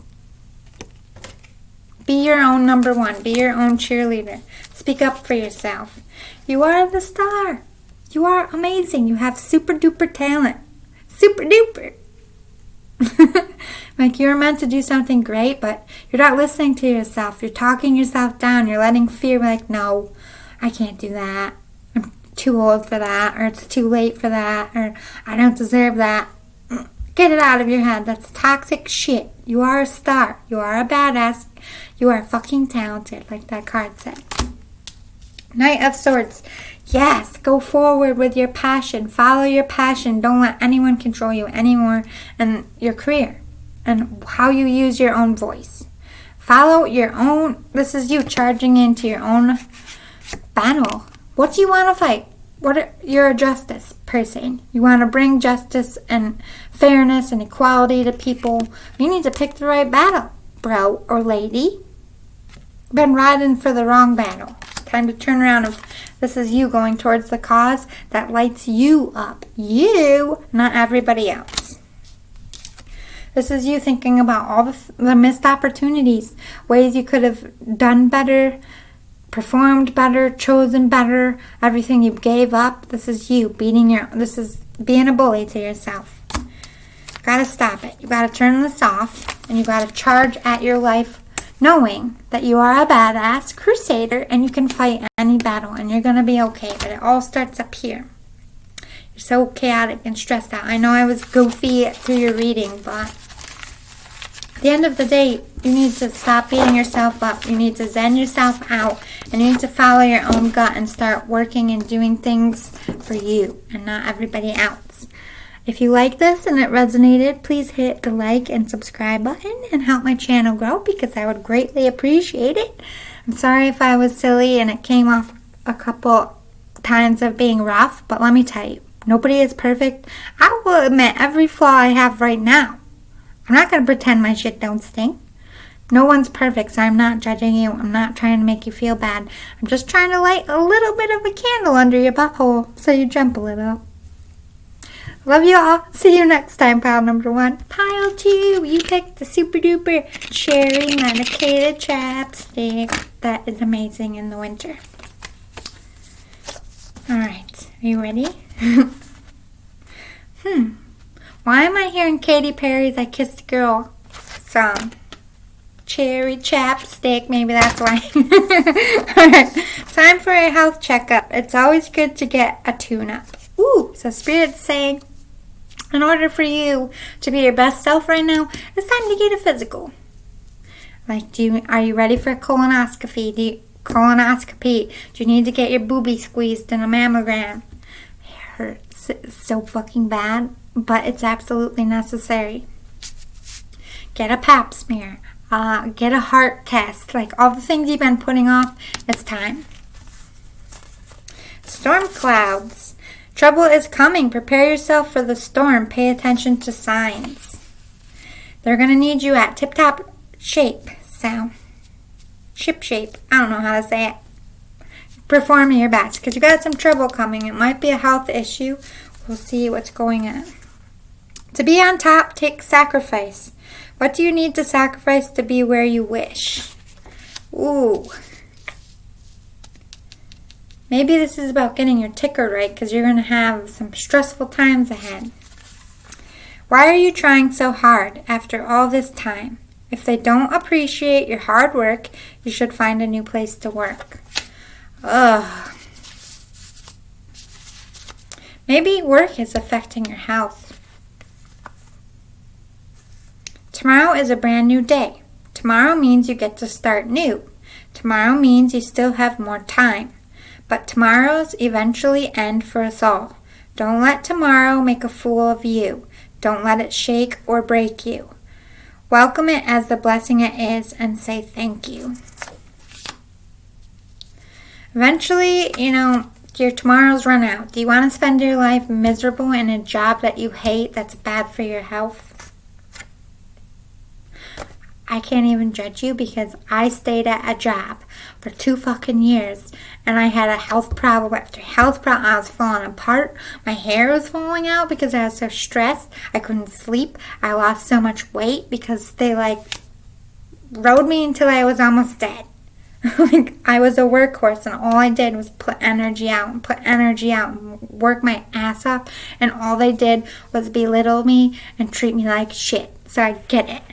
Be your own number one. Be your own cheerleader. Speak up for yourself. You are the star. You are amazing. You have super duper talent. Super duper. Like, you're meant to do something great, but you're not listening to yourself. You're talking yourself down. You're letting fear be like, no, I can't do that. I'm too old for that, or it's too late for that, or I don't deserve that. Get it out of your head. That's toxic shit. You are a star. You are a badass. You are fucking talented, like that card said. Knight of Swords. Yes, go forward with your passion. Follow your passion. Don't let anyone control you anymore in your career and how you use your own voice. Follow your own. This is you charging into your own battle. What do you want to fight? You're a justice person. You want to bring justice and fairness and equality to people. You need to pick the right battle, bro or lady. Been riding for the wrong battle. Time to turn around. This is you going towards the cause that lights you up. You, not everybody else. This is you thinking about all the missed opportunities, ways you could have done better, performed better, chosen better, everything you gave up. This is you this is being a bully to yourself. You gotta stop it. You gotta turn this off, and you gotta charge at your life, knowing that you are a badass crusader and you can fight any battle and you're gonna be okay. But it all starts up here. You're so chaotic and stressed out. I know I was goofy through your reading, but at the end of the day, you need to stop beating yourself up. You need to zen yourself out, and you need to follow your own gut and start working and doing things for you and not everybody else. If you like this and it resonated, please hit the like and subscribe button and help my channel grow, because I would greatly appreciate it. I'm sorry if I was silly and it came off a couple times of being rough, but let me tell you, nobody is perfect. I will admit every flaw I have right now. I'm not going to pretend my shit don't stink. No one's perfect, so I'm not judging you. I'm not trying to make you feel bad. I'm just trying to light a little bit of a candle under your butthole so you jump a little. Love you all. See you next time, pile number 1. Pile 2, you picked the super duper cherry medicated chapstick. That is amazing in the winter. Alright, are you ready? Why am I hearing Katy Perry's I Kissed a Girl Cherry chapstick, maybe that's why. Alright, time for a health checkup. It's always good to get a tune-up. Ooh, so Spirit's saying, in order for you to be your best self right now, it's time to get a physical. Like, are you ready for a colonoscopy? Do you need to get your boobie squeezed in a mammogram? It hurts so fucking bad, but it's absolutely necessary. Get a pap smear. Get a heart test. Like, all the things you've been putting off, it's time. Storm clouds. Trouble is coming. Prepare yourself for the storm. Pay attention to signs. They're going to need you at tip-top shape. So, ship shape. I don't know how to say it. Perform your best because you got some trouble coming. It might be a health issue. We'll see what's going on. To be on top, take sacrifice. What do you need to sacrifice to be where you wish? Ooh. Maybe this is about getting your ticker right because you're going to have some stressful times ahead. Why are you trying so hard after all this time? If they don't appreciate your hard work, you should find a new place to work. Ugh. Maybe work is affecting your health. Tomorrow is a brand new day. Tomorrow means you get to start new. Tomorrow means you still have more time. But tomorrows eventually end for us all. Don't let tomorrow make a fool of you. Don't let it shake or break you. Welcome it as the blessing it is and say thank you. Eventually, your tomorrows run out. Do you want to spend your life miserable in a job that you hate that's bad for your health? I can't even judge you because I stayed at a job for 2 fucking years and I had a health problem after health problem. I was falling apart. My hair was falling out because I was so stressed. I couldn't sleep. I lost so much weight because they rode me until I was almost dead. I was a workhorse and all I did was put energy out and work my ass off, and all they did was belittle me and treat me like shit. So I get it.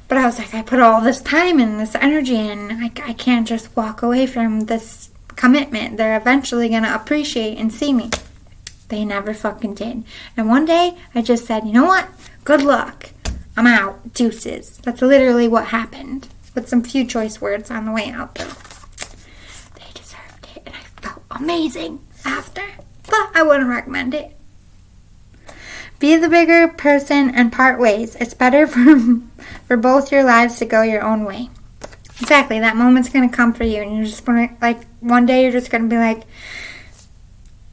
But I was like, I put all this time and this energy in. I can't just walk away from this commitment. They're eventually going to appreciate and see me. They never fucking did. And one day, I just said, you know what? Good luck. I'm out. Deuces. That's literally what happened. With some few choice words on the way out, though. They deserved it. And I felt amazing after. But I wouldn't recommend it. Be the bigger person and part ways. It's better for both your lives to go your own way. Exactly. That moment's going to come for you. And you're just going to, one day you're just going to be like,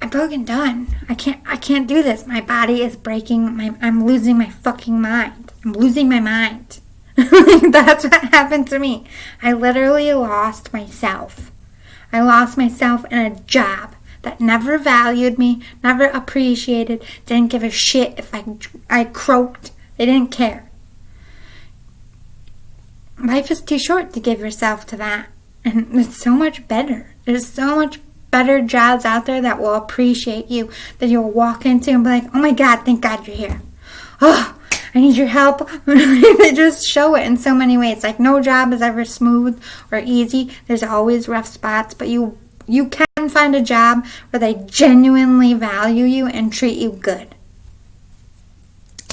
I'm fucking done. I can't do this. My body is breaking. I'm losing my fucking mind. I'm losing my mind. That's what happened to me. I literally lost myself. I lost myself in a job that never valued me, never appreciated, didn't give a shit if I croaked. They didn't care. Life is too short to give yourself to that. And it's so much better. There's so much better jobs out there that will appreciate you, that you'll walk into and be like, oh my God, thank God you're here. Oh, I need your help. They just show it in so many ways. No job is ever smooth or easy. There's always rough spots, but you can find a job where they genuinely value you and treat you good.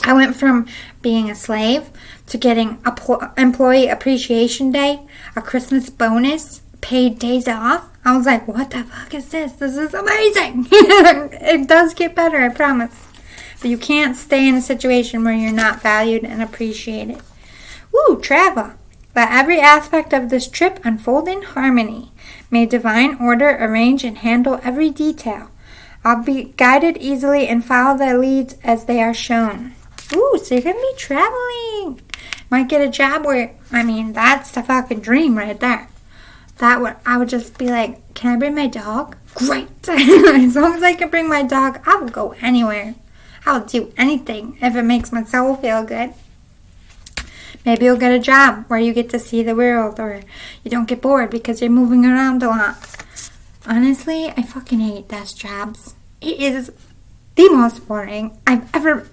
I went from being a slave to getting employee appreciation day, a Christmas bonus, paid days off. I was like, what the fuck is this? This is amazing. It does get better, I promise. But you can't stay in a situation where you're not valued and appreciated. Woo, travel. Let every aspect of this trip unfold in harmony. May divine order arrange and handle every detail. I'll be guided easily and follow the leads as they are shown. Ooh, so you're going to be traveling. Might get a job where, that's the fucking dream right there. I would just be like, can I bring my dog? Great. As long as I can bring my dog, I will go anywhere. I'll do anything if it makes my soul feel good. Maybe you'll get a job where you get to see the world, or you don't get bored because you're moving around a lot. Honestly, I fucking hate desk jobs. It is the most boring I've ever...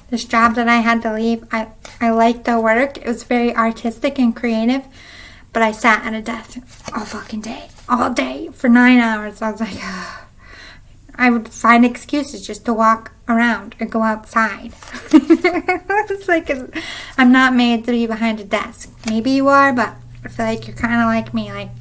This job that I had to leave, I liked the work. It was very artistic and creative. But I sat at a desk all fucking day. All day for 9 hours. I was like, ugh. I would find excuses just to walk around or go outside. It's like, I'm not made to be behind a desk. Maybe you are, but I feel like you're kind of like me. Like,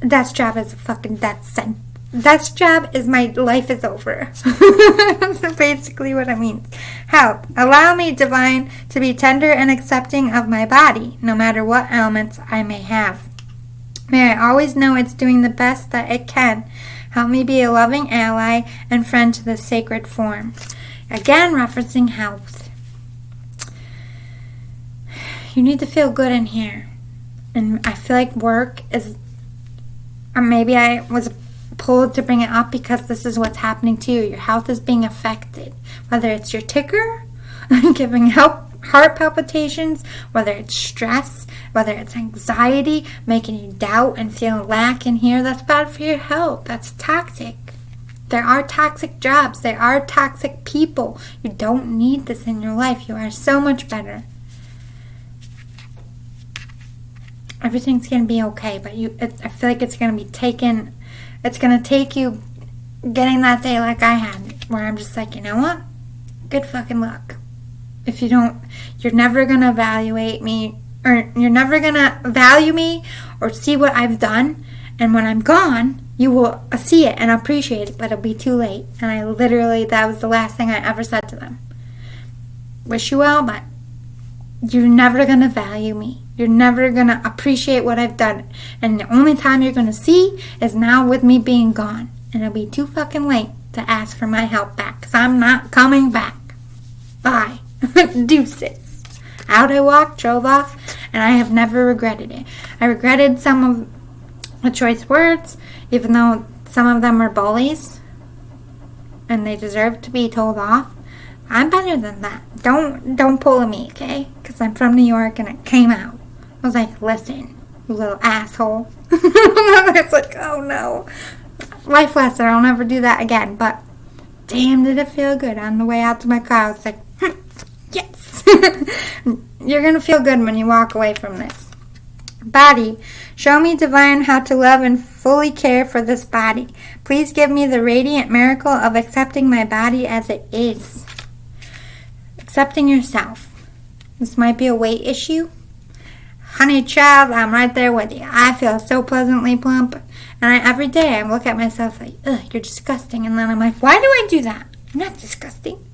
desk job is a fucking death sentence. Desk job is my life is over. That's basically what it means. Help. Allow me, divine, to be tender and accepting of my body, no matter what ailments I may have. May I always know it's doing the best that it can. Help me be a loving ally and friend to this sacred form. Again, referencing health. You need to feel good in here. And I feel like work is, or maybe I was pulled to bring it up because this is what's happening to you. Your health is being affected. Whether it's your ticker, giving heart palpitations, whether it's stress, whether it's anxiety, making you doubt and feel lack in here, that's bad for your health. That's toxic. There are toxic jobs. There are toxic people. You don't need this in your life. You are so much better. Everything's going to be okay, but I feel like it's going to be taken. It's going to take you getting that day like I had, where I'm just like, you know what? Good fucking luck. If you don't, you're never going to evaluate me, or you're never going to value me or see what I've done. And when I'm gone, you will see it and appreciate it, but it'll be too late. And that was the last thing I ever said to them. Wish you well, but you're never going to value me. You're never going to appreciate what I've done. And the only time you're going to see is now with me being gone. And it'll be too fucking late to ask for my help back. Because I'm not coming back. Bye. Deuces. Out I walked, drove off, and I have never regretted it. I regretted some of the choice words, even though some of them were bullies. And they deserve to be told off. I'm better than that. Don't pull at me, okay? Because I'm from New York and it came out. I was like, listen, you little asshole. It's like, oh no. Life lesson, I'll never do that again. But damn, did it feel good on the way out to my car. I was like, yes. You're going to feel good when you walk away from this. Body. Show me, divine, how to love and fully care for this body. Please give me the radiant miracle of accepting my body as it is. Accepting yourself. This might be a weight issue. Honey child, I'm right there with you. I feel so pleasantly plump. And every day I look at myself like, ugh, you're disgusting. And then I'm like, why do I do that? I'm not disgusting.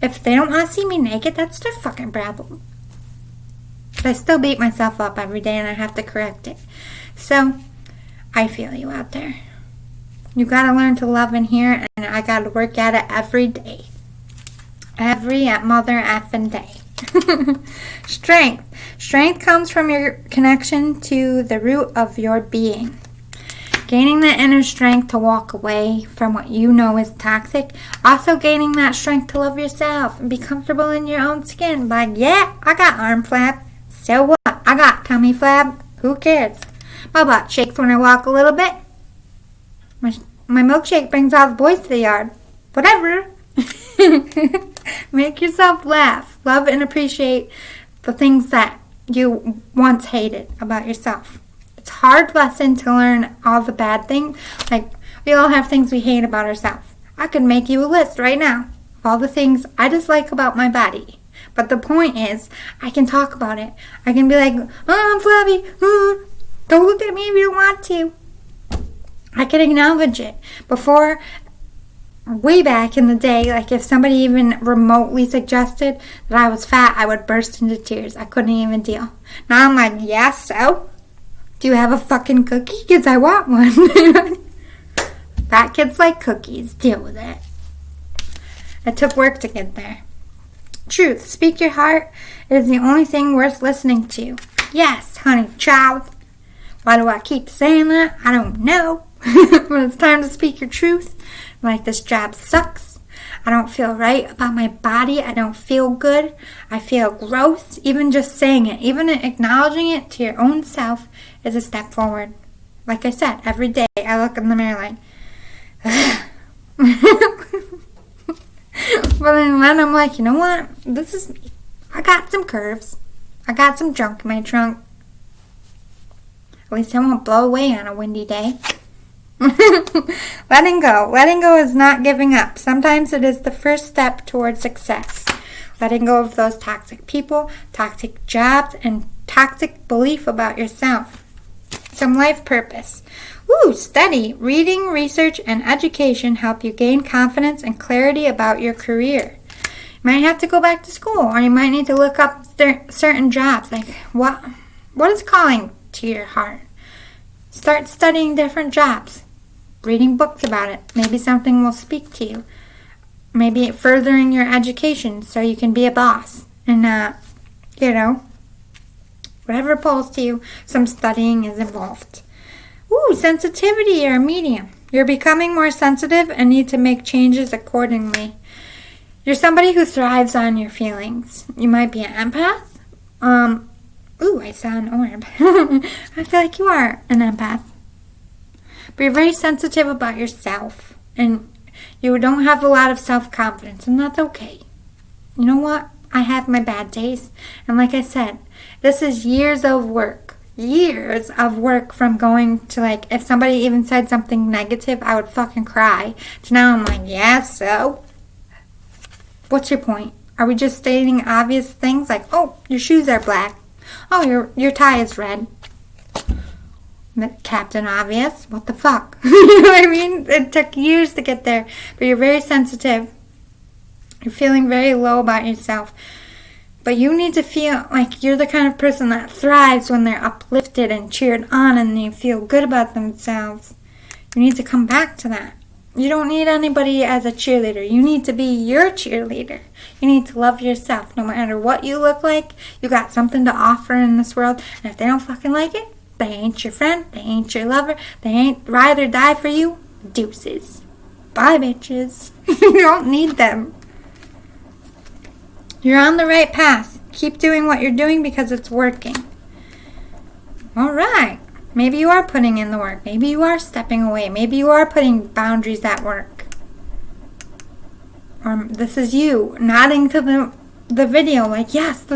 If they don't want to see me naked, that's their fucking problem. But I still beat myself up every day and I have to correct it. So, I feel you out there. You gotta learn to love in here, and I gotta work at it every day. Every mother effing day. Strength. Strength comes from your connection to the root of your being. Gaining the inner strength to walk away from what you know is toxic. Also gaining that strength to love yourself and be comfortable in your own skin. Like, yeah, I got arm flab. So what? I got tummy flab. Who cares? My butt shakes when I walk a little bit. My milkshake brings all the boys to the yard. Whatever. Make yourself laugh. Love and appreciate the things that you once hated about yourself. It's a hard lesson to learn all the bad things. Like, we all have things we hate about ourselves. I could make you a list right now of all the things I dislike about my body. But the point is, I can talk about it. I can be like, oh, I'm flabby. Don't look at me if you don't want to. I can acknowledge it. Before, way back in the day, like if somebody even remotely suggested that I was fat, I would burst into tears. I couldn't even deal. Now I'm like, yeah, so? Do you have a fucking cookie? Because I want one. Fat kids like cookies. Deal with it. It took work to get there. Truth. Speak your heart. It is the only thing worth listening to. Yes, honey child. Why do I keep saying that? I don't know. When it's time to speak your truth, like this job sucks. I don't feel right about my body. I don't feel good. I feel gross. Even just saying it, even acknowledging it to your own self is a step forward. Like I said, every day I look in the mirror like, But then I'm like, you know what? This is me. I got some curves. I got some junk in my trunk. At least I won't blow away on a windy day. Letting go. Letting go is not giving up. Sometimes it is the first step towards success. Letting go of those toxic people, toxic jobs, and toxic belief about yourself. Some life purpose. Study. Reading, research, and education help you gain confidence and clarity about your career. You might have to go back to school, or you might need to look up certain jobs. Like, what is calling to your heart? Start studying different jobs. Reading books about it. Maybe something will speak to you. Maybe furthering your education so you can be a boss. And, whatever pulls to you, some studying is involved. Sensitivity. You're a medium. You're becoming more sensitive and need to make changes accordingly. You're somebody who thrives on your feelings. You might be an empath. I saw an orb. I feel like you are an empath. But you're very sensitive about yourself. And you don't have a lot of self-confidence. And that's okay. You know what? I have my bad days. And like I said, this is years of work. Years of work from going to, like, if somebody even said something negative, I would fucking cry. To now I'm like, yeah, so? What's your point? Are we just stating obvious things like, oh, your shoes are black. Oh, your tie is red. Captain Obvious. What the fuck? You know what I mean? It took years to get there. But you're very sensitive. You're feeling very low about yourself. But you need to feel like you're the kind of person that thrives when they're uplifted and cheered on and they feel good about themselves. You need to come back to that. You don't need anybody as a cheerleader. You need to be your cheerleader. You need to love yourself. No matter what you look like, you got something to offer in this world. And if they don't fucking like it, they ain't your friend. They ain't your lover. They ain't ride or die for you. Deuces. Bye, bitches. You don't need them. You're on the right path. Keep doing what you're doing because it's working. Alright. Maybe you are putting in the work. Maybe you are stepping away. Maybe you are putting boundaries at work. Or this is you nodding to the video like, yes,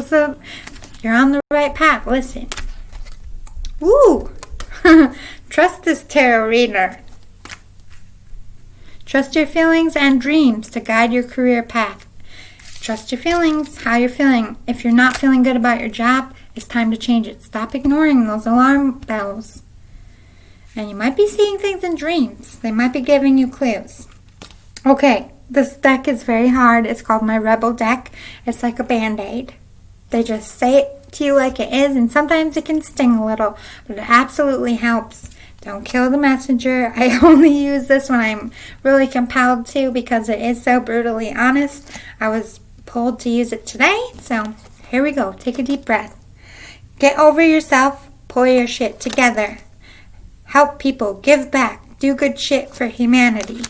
you're on the right path. Listen. Woo! Trust this tarot reader. Trust your feelings and dreams to guide your career path. Trust your feelings, how you're feeling. If you're not feeling good about your job, it's time to change it. Stop ignoring those alarm bells. And you might be seeing things in dreams. They might be giving you clues. Okay, this deck is very hard. It's called my Rebel deck. It's like a Band-Aid. They just say it to you like it is, and sometimes it can sting a little, but it absolutely helps. Don't kill the messenger. I only use this when I'm really compelled to because it is so brutally honest. I was pulled to use it today, so here we go. Take a deep breath. Get over yourself. Pull your shit together. Help people. Give back. Do good shit for humanity.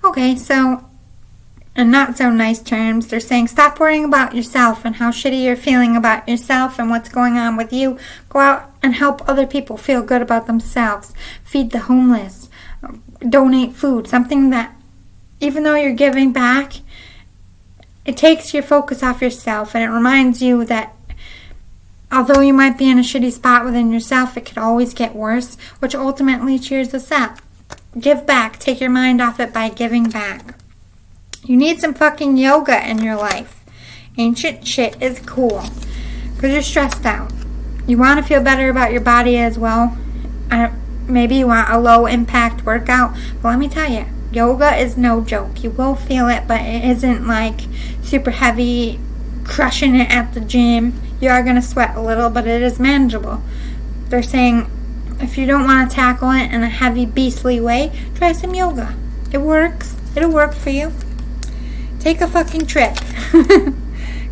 Okay, so in not so nice terms, they're saying stop worrying about yourself and how shitty you're feeling about yourself and what's going on with you. Go out and help other people feel good about themselves. Feed the homeless. Donate food. Something that, even though you're giving back, it takes your focus off yourself and it reminds you that although you might be in a shitty spot within yourself, it could always get worse, which ultimately cheers us up. Give back. Take your mind off it by giving back. You need some fucking yoga in your life. Ancient shit is cool. Because you're stressed out. You want to feel better about your body as well. Maybe you want a low impact workout. But let me tell you, yoga is no joke. You will feel it, but it isn't like super heavy, crushing it at the gym. You are going to sweat a little, but it is manageable. They're saying if you don't want to tackle it in a heavy, beastly way, try some yoga. It works. It'll work for you. Take a fucking trip.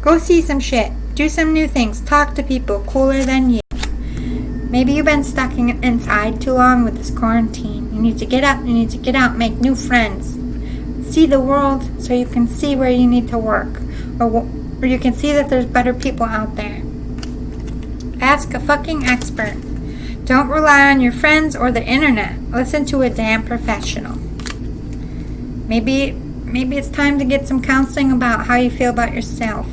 Go see some shit. Do some new things. Talk to people cooler than you. Maybe you've been stuck inside too long with this quarantine. You need to get up. You need to get out. Make new friends. See the world so you can see where you need to work. Or you can see that there's better people out there. Ask a fucking expert. Don't rely on your friends or the internet. Listen to a damn professional. Maybe maybe it's time to get some counseling about how you feel about yourself.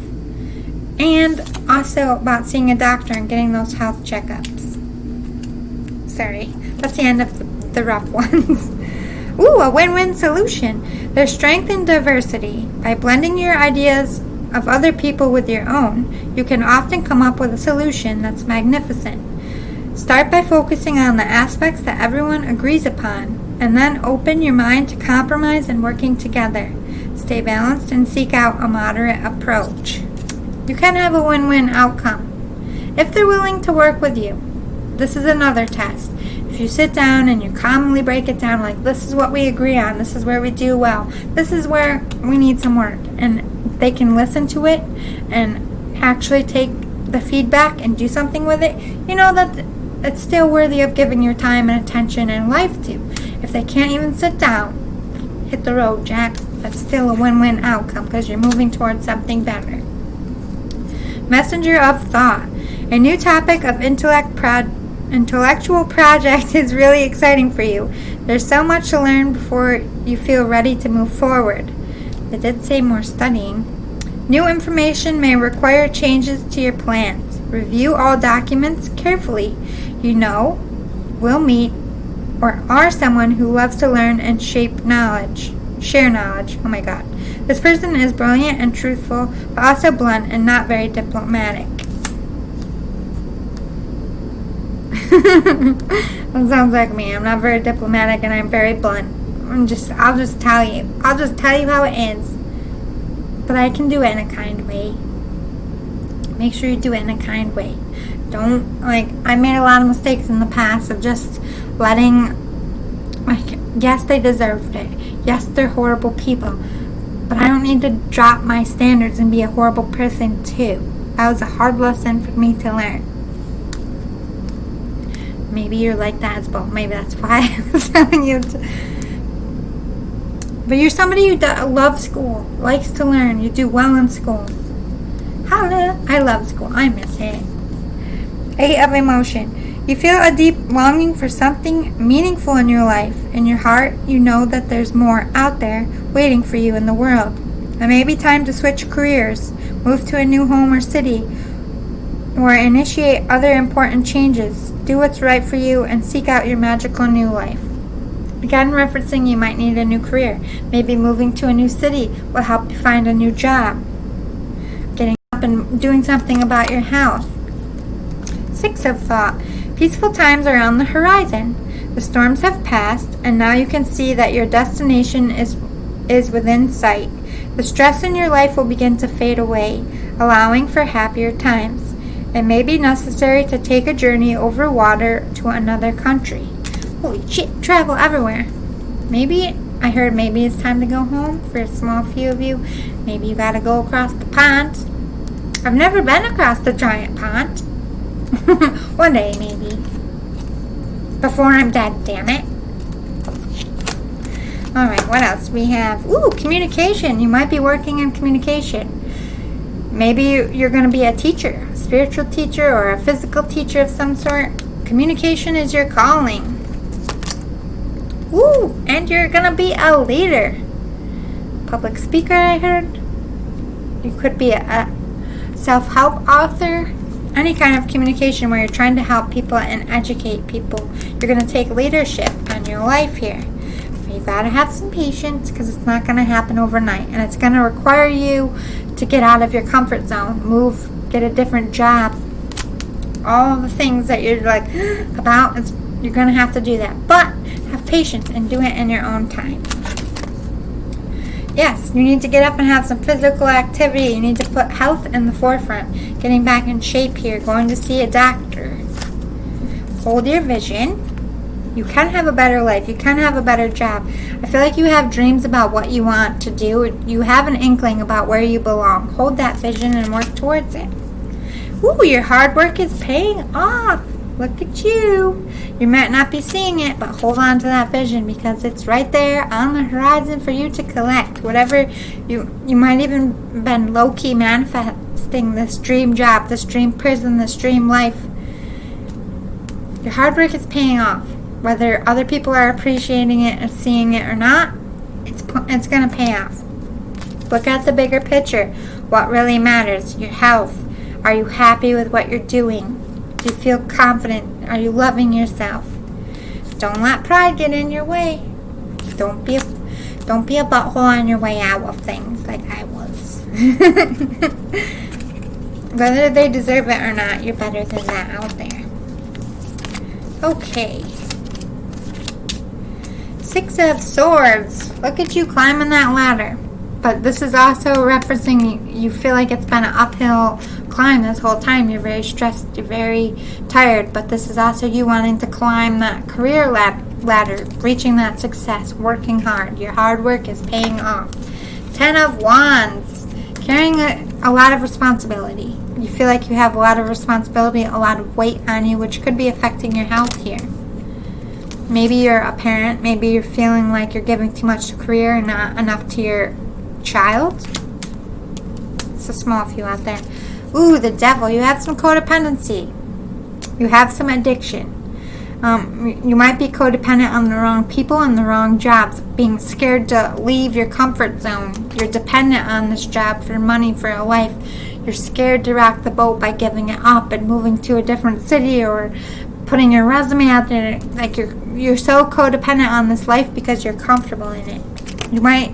And also about seeing a doctor and getting those health checkups. Sorry, that's the end of the rough ones. Ooh, a win-win solution. There's strength in diversity. By blending your ideas of other people with your own, you can often come up with a solution that's magnificent. Start by focusing on the aspects that everyone agrees upon, and then open your mind to compromise and working together. Stay balanced and seek out a moderate approach. You can have a win-win outcome if they're willing to work with you. This is another test. If you sit down and you calmly break it down, like, this is what we agree on, this is where we do well, this is where we need some work, and they can listen to it and actually take the feedback and do something with it, you know that it's still worthy of giving your time and attention and life to. If they can't even sit down, hit the road, Jack. That's still a win-win outcome because you're moving towards something better. Messenger of thought. A new topic of intellectual project is really exciting for you. There's so much to learn before you feel ready to move forward. They did say more studying. New information may require changes to your plans. Review all documents carefully. You know, will meet or are someone who loves to learn and share knowledge. Oh my god. This person is brilliant and truthful, but also blunt and not very diplomatic. That sounds like me. I'm not very diplomatic and I'm very blunt. I'll just tell you how it is. But I can do it in a kind way. Make sure you do it in a kind way. Don't, I made a lot of mistakes in the past of just letting, yes, they deserved it. Yes, they're horrible people. But I don't need to drop my standards and be a horrible person too. That was a hard lesson for me to learn. Maybe you're like that as well. Maybe that's why I was telling you to. But you're somebody who loves school, likes to learn. You do well in school. I love school. I miss it. 8 of emotion. You feel a deep longing for something meaningful in your life. In your heart, you know that there's more out there waiting for you in the world. It may be time to switch careers, move to a new home or city, or initiate other important changes. Do what's right for you and seek out your magical new life. Again, referencing you might need a new career. Maybe moving to a new city will help you find a new job. Getting up and doing something about your health. 6 of thought. Peaceful times are on the horizon. The storms have passed, and now you can see that your destination is within sight. The stress in your life will begin to fade away, allowing for happier times. It may be necessary to take a journey over water to another country. Holy shit, travel everywhere. Maybe it's time to go home for a small few of you. Maybe you gotta go across the pond. I've never been across the giant pond. One day, maybe. Before I'm dead, damn it. Alright, what else? We have, communication. You might be working in communication. Maybe you're going to be a teacher, a spiritual teacher, or a physical teacher of some sort. Communication is your calling. And you're going to be a leader. Public speaker, I heard. You could be a self-help author. Any kind of communication where you're trying to help people and educate people. You're going to take leadership on your life here. You gotta have some patience because it's not going to happen overnight. And it's going to require you to get out of your comfort zone. Move, get a different job. All the things that you're like about, you're going to have to do that. But have patience and do it in your own time. Yes, you need to get up and have some physical activity. You need to put health in the forefront. Getting back in shape here. Going to see a doctor. Hold your vision. You can have a better life. You can have a better job. I feel like you have dreams about what you want to do. You have an inkling about where you belong. Hold that vision and work towards it. Your hard work is paying off. Look at you. You might not be seeing it, but hold on to that vision because it's right there on the horizon for you to collect. Whatever you might even been low-key manifesting this dream job, this dream prison, this dream life. Your hard work is paying off. Whether other people are appreciating it and seeing it or not, it's going to pay off. Look at the bigger picture. What really matters? Your health. Are you happy with what you're doing? Do you feel confident? Are you loving yourself? Don't let pride get in your way. Don't be a butthole on your way out of things like I was. Whether they deserve it or not, you're better than that out there. Okay. 6 of Swords. Look at you climbing that ladder. But this is also referencing you feel like it's been an uphill climb this whole time. You're very stressed. You're very tired. But this is also you wanting to climb that career ladder, reaching that success, working hard. Your hard work is paying off. 10 of Wands. Carrying a lot of responsibility. You feel like you have a lot of responsibility, a lot of weight on you, which could be affecting your health here. Maybe you're a parent. Maybe you're feeling like you're giving too much to career and not enough to your child. It's a small few out there. Ooh, the Devil. You have some codependency. You have some addiction. You might be codependent on the wrong people and the wrong jobs. Being scared to leave your comfort zone. You're dependent on this job for money, for a life. You're scared to rock the boat by giving it up and moving to a different city or putting your resume out there. Like you're so codependent on this life because you're comfortable in it. You might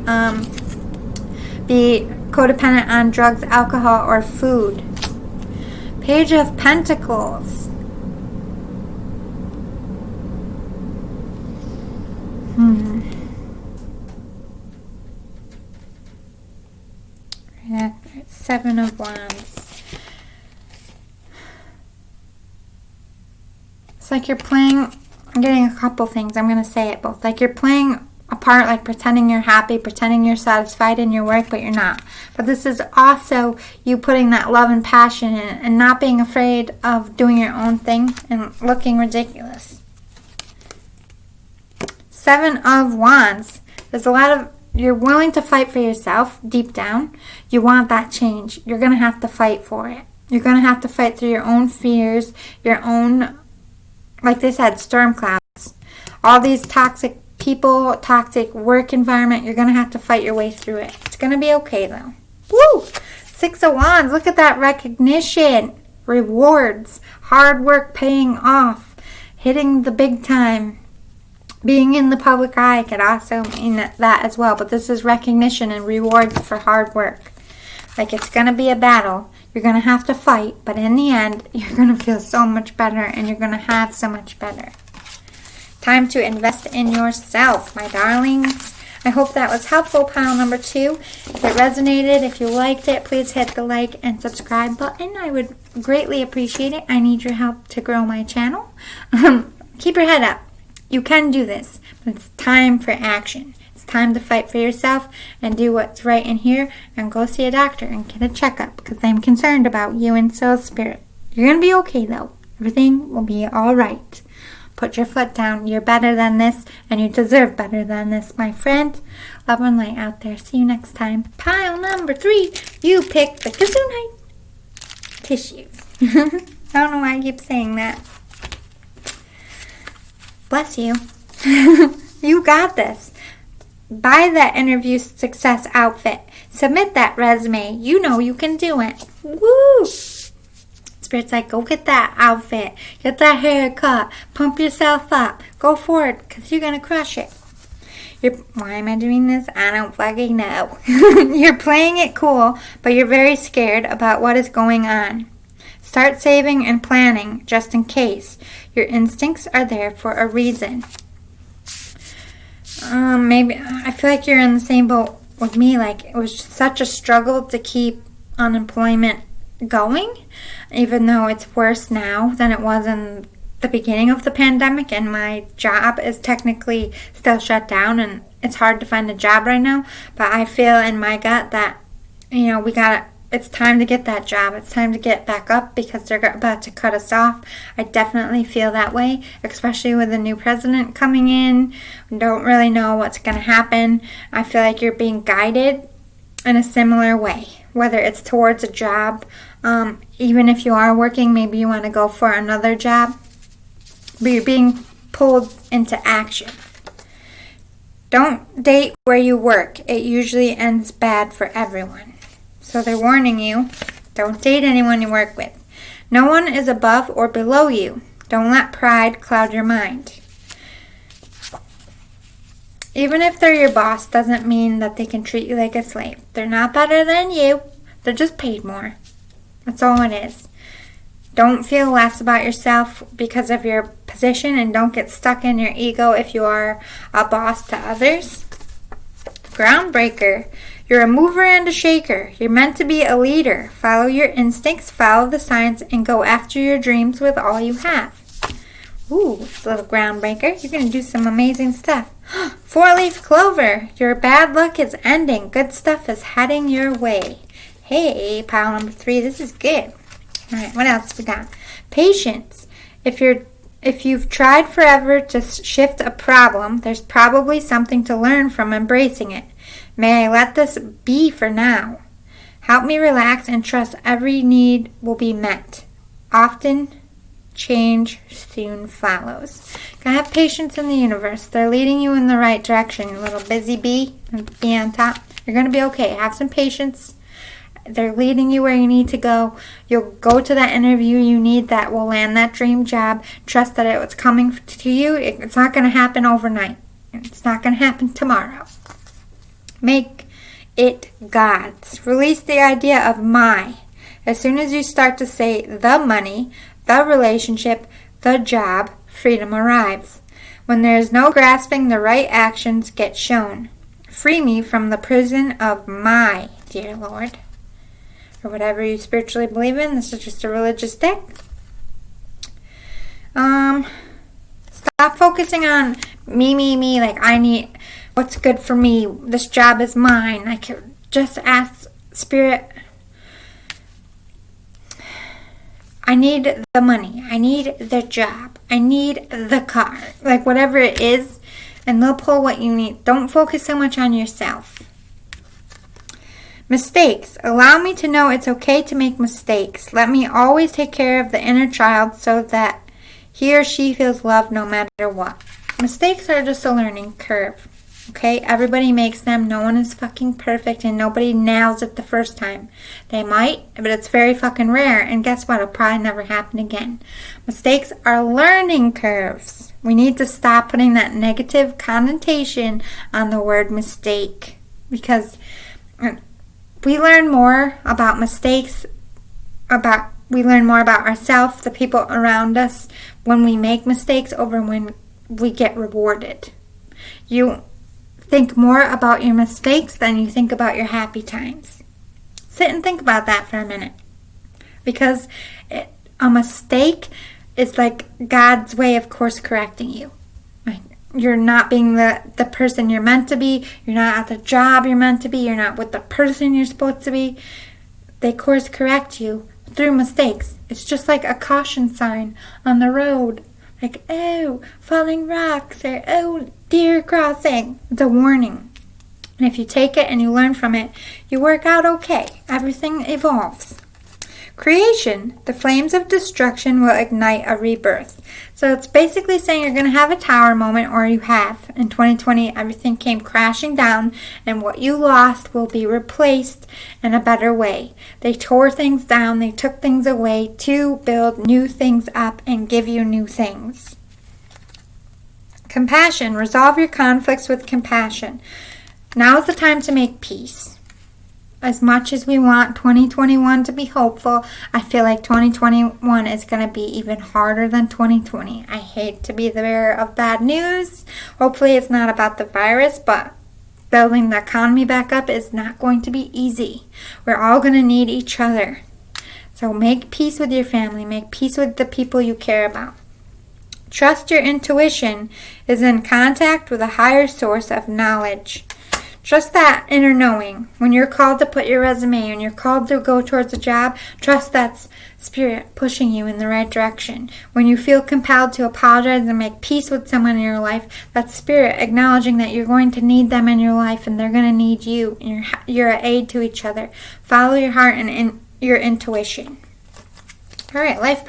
be codependent on drugs, alcohol, or food. Page of Pentacles. Yeah, 7 of Wands. It's like you're playing, I'm getting a couple things, I'm going to say it both. Like you're playing a part, like pretending you're happy, pretending you're satisfied in your work, but you're not. But this is also you putting that love and passion in it and not being afraid of doing your own thing and looking ridiculous. 7 of Wands. There's a lot of, you're willing to fight for yourself deep down. You want that change. You're going to have to fight for it. You're going to have to fight through your own fears, your own, like they said, storm clouds. All these toxic people, toxic work environment, you're going to have to fight your way through it. It's going to be okay though. Woo! 6 of Wands. Look at that recognition. Rewards. Hard work paying off. Hitting the big time. Being in the public eye could also mean that as well. But this is recognition and rewards for hard work. Like it's going to be a battle. You're going to have to fight. But in the end, you're going to feel so much better. And you're going to have so much better. Time to invest in yourself, my darlings. I hope that was helpful, pile number 2. If it resonated, if you liked it, please hit the like and subscribe button. I would greatly appreciate it. I need your help to grow my channel. Keep your head up. You can do this, but it's time for action. It's time to fight for yourself and do what's right in here and go see a doctor and get a checkup because I'm concerned about you and soul spirit. You're going to be okay, though. Everything will be all right. Put your foot down. You're better than this, and you deserve better than this, my friend. Love and light out there. See you next time. Pile number 3. You picked the Kazunite tissues. I don't know why I keep saying that. Bless you. You got this. Buy that interview success outfit. Submit that resume. You know you can do it. Woo! Spirit's like, go get that outfit. Get that haircut. Pump yourself up. Go for it because you're going to crush it. Why am I doing this? I don't fucking know. You're playing it cool, but you're very scared about what is going on. Start saving and planning just in case. Your instincts are there for a reason. Maybe I feel like you're in the same boat with me. Like it was such a struggle to keep unemployment going, even though it's worse now than it was in the beginning of the pandemic, and my job is technically still shut down and it's hard to find a job right now. But I feel in my gut that, it's time to get that job. It's time to get back up because they're about to cut us off. I definitely feel that way, especially with the new president coming in. We don't really know what's going to happen. I feel like you're being guided in a similar way, whether it's towards a job. Even if you are working, maybe you want to go for another job, but you're being pulled into action. Don't date where you work. It usually ends bad for everyone. So they're warning you, don't date anyone you work with. No one is above or below you. Don't let pride cloud your mind. Even if they're your boss, doesn't mean that they can treat you like a slave. They're not better than you. They're just paid more. That's all it is. Don't feel less about yourself because of your position, and don't get stuck in your ego if you are a boss to others. Groundbreaker. You're a mover and a shaker. You're meant to be a leader. Follow your instincts, follow the signs, and go after your dreams with all you have. Ooh, little groundbreaker. You're going to do some amazing stuff. 4-leaf clover. Your bad luck is ending. Good stuff is heading your way. Hey, pile number 3. This is good. All right, what else we got? Patience. If you've tried forever to shift a problem, there's probably something to learn from embracing it. May I let this be for now? Help me relax and trust every need will be met. Often, change soon follows. Gotta have patience in the universe. They're leading you in the right direction, you little busy bee. Be on top. You're gonna be okay. Have some patience. They're leading you where you need to go. You'll go to that interview you need that will land that dream job. Trust that it's coming to you. It's not going to happen overnight. It's not going to happen tomorrow. Make it God's. Release the idea of my. As soon as you start to say the money, the relationship, the job, freedom arrives. When there is no grasping, the right actions get shown. Free me from the prison of my, dear Lord. Or whatever you spiritually believe in. This is just a religious deck. Stop focusing on me, like I need what's good for me. This job is mine. I can just ask Spirit. I need the money. I need the job. I need the car. Like whatever it is, and they'll pull what you need. Don't focus so much on yourself. Mistakes. Allow me to know it's okay to make mistakes. Let me always take care of the inner child so that he or she feels loved no matter what. Mistakes are just a learning curve. Okay? Everybody makes them. No one is fucking perfect and nobody nails it the first time. They might, but it's very fucking rare. And guess what? It'll probably never happen again. Mistakes are learning curves. We need to stop putting that negative connotation on the word mistake. Because we learn more about mistakes, we learn more about ourselves, the people around us, when we make mistakes over when we get rewarded. You think more about your mistakes than you think about your happy times. Sit and think about that for a minute. Because a mistake is like God's way of course correcting you. You're not being the person you're meant to be. You're not at the job you're meant to be. You're not with the person you're supposed to be. They course correct you through mistakes. It's just like a caution sign on the road. Like, oh, falling rocks, or oh, deer crossing. It's a warning. And if you take it and you learn from it, you work out okay. Everything evolves. Creation, the flames of destruction will ignite a rebirth. So it's basically saying you're going to have a tower moment, or you have. In 2020, everything came crashing down, and what you lost will be replaced in a better way. They tore things down, they took things away to build new things up and give you new things. Compassion, resolve your conflicts with compassion. Now is the time to make peace. As much as we want 2021 to be hopeful, I feel like 2021 is going to be even harder than 2020. I hate to be the bearer of bad news. Hopefully it's not about the virus, but building the economy back up is not going to be easy. We're all going to need each other. So make peace with your family. Make peace with the people you care about. Trust your intuition is in contact with a higher source of knowledge. Trust that inner knowing. When you're called to put your resume and you're called to go towards a job, trust that's Spirit pushing you in the right direction. When you feel compelled to apologize and make peace with someone in your life, that's Spirit acknowledging that you're going to need them in your life and they're going to need you. And you're an aid to each other. Follow your heart and your intuition. All right, life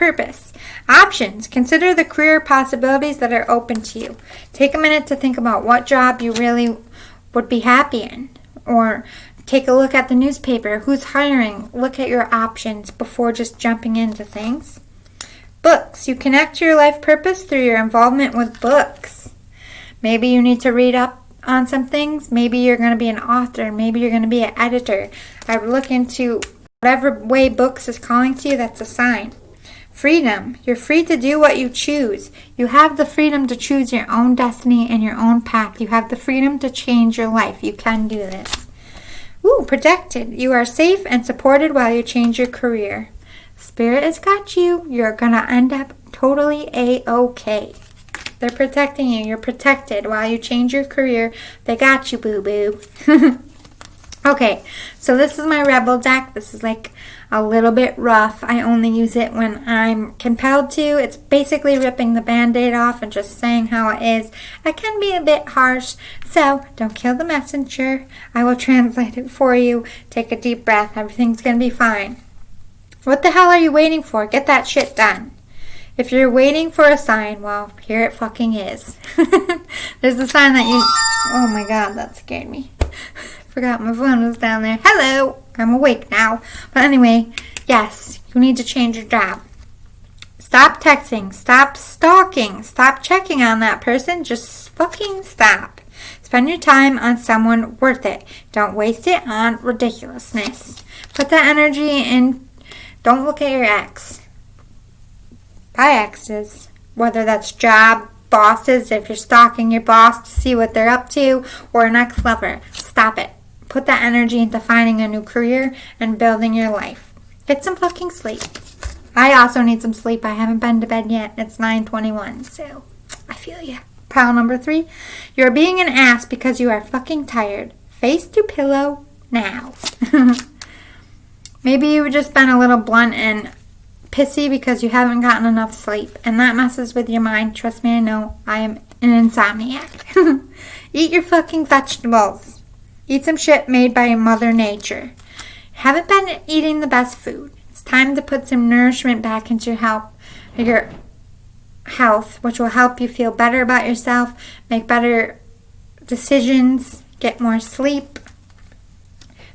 purpose. Options. Consider the career possibilities that are open to you. Take a minute to think about what job you really would be happy in. Or take a look at the newspaper. Who's hiring? Look at your options before just jumping into things. Books. You connect to your life purpose through your involvement with books. Maybe you need to read up on some things. Maybe you're going to be an author. Maybe you're going to be an editor. I would look into whatever way books is calling to you. That's a sign. Freedom. You're free to do what you choose. You have the freedom to choose your own destiny and your own path. You have the freedom to change your life. You can do this. Ooh, protected. You are safe and supported while you change your career. Spirit has got you. You're going to end up totally A-okay. They're protecting you. You're protected while you change your career. They got you, boo-boo. Okay, so this is my Rebel deck. This is like a little bit rough. I only use it when I'm compelled to. It's basically ripping the Band-Aid off and just saying how it is. I can be a bit harsh, so don't kill the messenger. I will translate it for you. Take a deep breath. Everything's going to be fine. What the hell are you waiting for? Get that shit done. If you're waiting for a sign, well, here it fucking is. There's a sign that you... Oh my god, that scared me. Forgot my phone was down there. Hello! I'm awake now. But anyway, yes, you need to change your job. Stop texting. Stop stalking. Stop checking on that person. Just fucking stop. Spend your time on someone worth it. Don't waste it on ridiculousness. Put that energy in... Don't look at your ex. By exes, whether that's job, bosses, if you're stalking your boss to see what they're up to, or an ex-lover, stop it. Put that energy into finding a new career and building your life. Get some fucking sleep. I also need some sleep. I haven't been to bed yet. It's 9:21, so I feel ya. Pile number 3. You're being an ass because you are fucking tired. Face to pillow now. Maybe you've just been a little blunt and pissy because you haven't gotten enough sleep, and that messes with your mind. Trust me, I know. I am an insomniac. Eat your fucking vegetables. Eat some shit made by Mother Nature. Haven't been eating the best food. It's time to put some nourishment back into your health, which will help you feel better about yourself, make better decisions, get more sleep.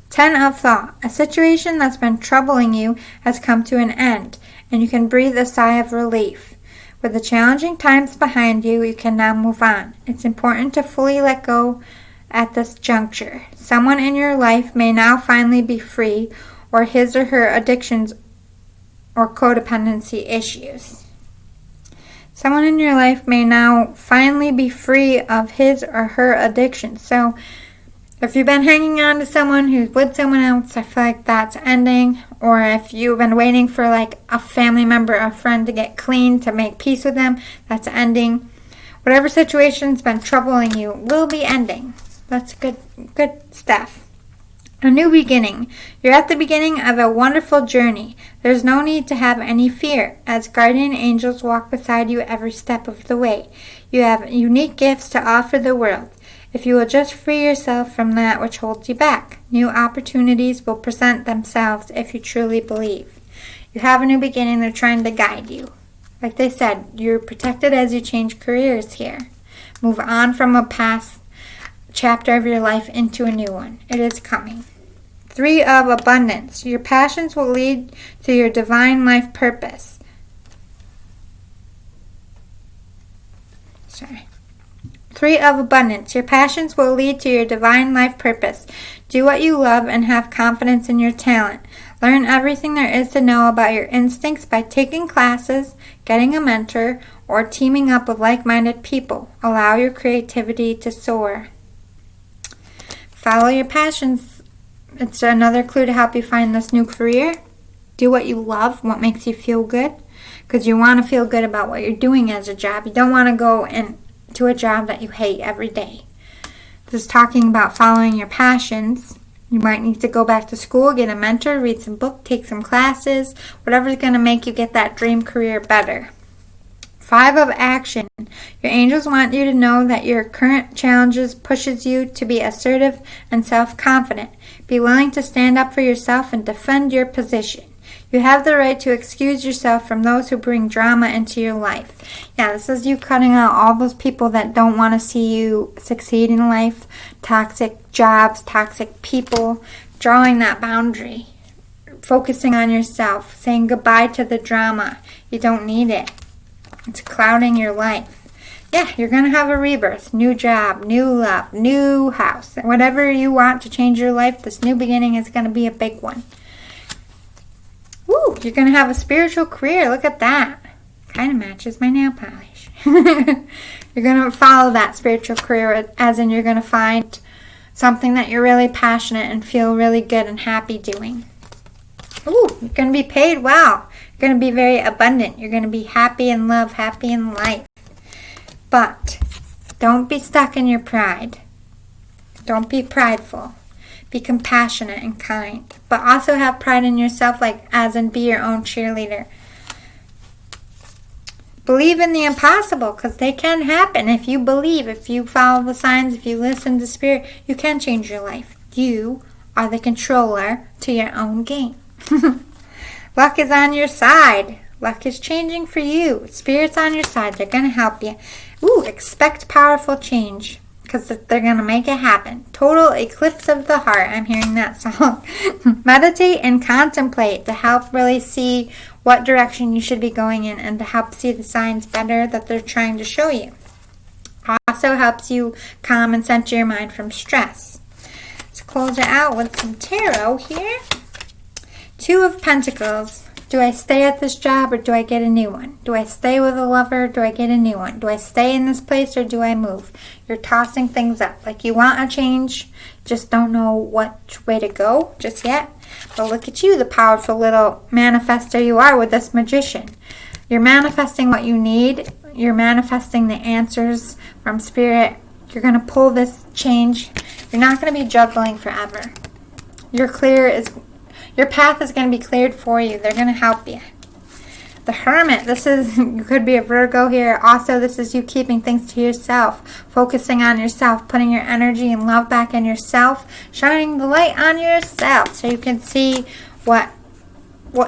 10 of thought. A situation that's been troubling you has come to an end, and you can breathe a sigh of relief. With the challenging times behind you, you can now move on. It's important to fully let go at this juncture. Someone in your life may now finally be free or his or her addictions or codependency issues. Someone in your life may now finally be free of his or her addiction. So if you've been hanging on to someone who's with someone else, I feel like that's ending. Or if you've been waiting for like a family member or a friend to get clean to make peace with them, that's ending. Whatever situation's been troubling you will be ending. That's good stuff. A new beginning. You're at the beginning of a wonderful journey. There's no need to have any fear, as guardian angels walk beside you every step of the way. You have unique gifts to offer the world. If you will just free yourself from that which holds you back, new opportunities will present themselves if you truly believe. You have a new beginning. They're trying to guide you. Like they said, you're protected as you change careers here. Move on from a past chapter of your life into a new one. It is coming. 3 of abundance. Your passions will lead to your divine life purpose. 3 of abundance. Your passions will lead to your divine life purpose. Do what you love and have confidence in your talent. Learn everything there is to know about your instincts by taking classes, getting a mentor, or teaming up with like-minded people. Allow your creativity to soar. Follow your passions. It's another clue to help you find this new career. Do what you love, what makes you feel good, because you want to feel good about what you're doing as a job. You don't want to go to a job that you hate every day. This is talking about following your passions. You might need to go back to school, get a mentor, read some book, take some classes, whatever's going to make you get that dream career better. 5 of action. Your angels want you to know that your current challenges pushes you to be assertive and self-confident. Be willing to stand up for yourself and defend your position. You have the right to excuse yourself from those who bring drama into your life. Yeah, this is you cutting out all those people that don't want to see you succeed in life. Toxic jobs, toxic people. Drawing that boundary. Focusing on yourself. Saying goodbye to the drama. You don't need it. It's clouding your life. Yeah, you're going to have a rebirth. New job, new love, new house. Whatever you want to change your life, this new beginning is going to be a big one. Woo, you're going to have a spiritual career. Look at that. Kind of matches my nail polish. You're going to follow that spiritual career, as in you're going to find something that you're really passionate and feel really good and happy doing. Ooh, you're going to be paid well. You're going to be very abundant. You're going to be happy in love, happy in life. But don't be stuck in your pride. Don't be prideful. Be compassionate and kind. But also have pride in yourself, like as in be your own cheerleader. Believe in the impossible, because they can happen. If you believe, if you follow the signs, if you listen to Spirit, you can change your life. You are the controller to your own game. Luck is on your side. Luck is changing for you. Spirit's on your side. They're going to help you. Ooh, expect powerful change, because they're going to make it happen. Total eclipse of the heart. I'm hearing that song. Meditate and contemplate to help really see what direction you should be going in and to help see the signs better that they're trying to show you. Also helps you calm and center your mind from stress. Let's close it out with some tarot here. Two of Pentacles. Do I stay at this job or do I get a new one? Do I stay with a lover or do I get a new one? Do I stay in this place or do I move? You're tossing things up. Like you want a change, just don't know which way to go just yet. But look at you, the powerful little manifester you are with this Magician. You're manifesting what you need. You're manifesting the answers from Spirit. You're going to pull this change. You're not going to be juggling forever. Your path is going to be cleared for you. They're going to help you. The Hermit. This is, you could be a Virgo here. Also, this is you keeping things to yourself. Focusing on yourself. Putting your energy and love back in yourself. Shining the light on yourself so you can see what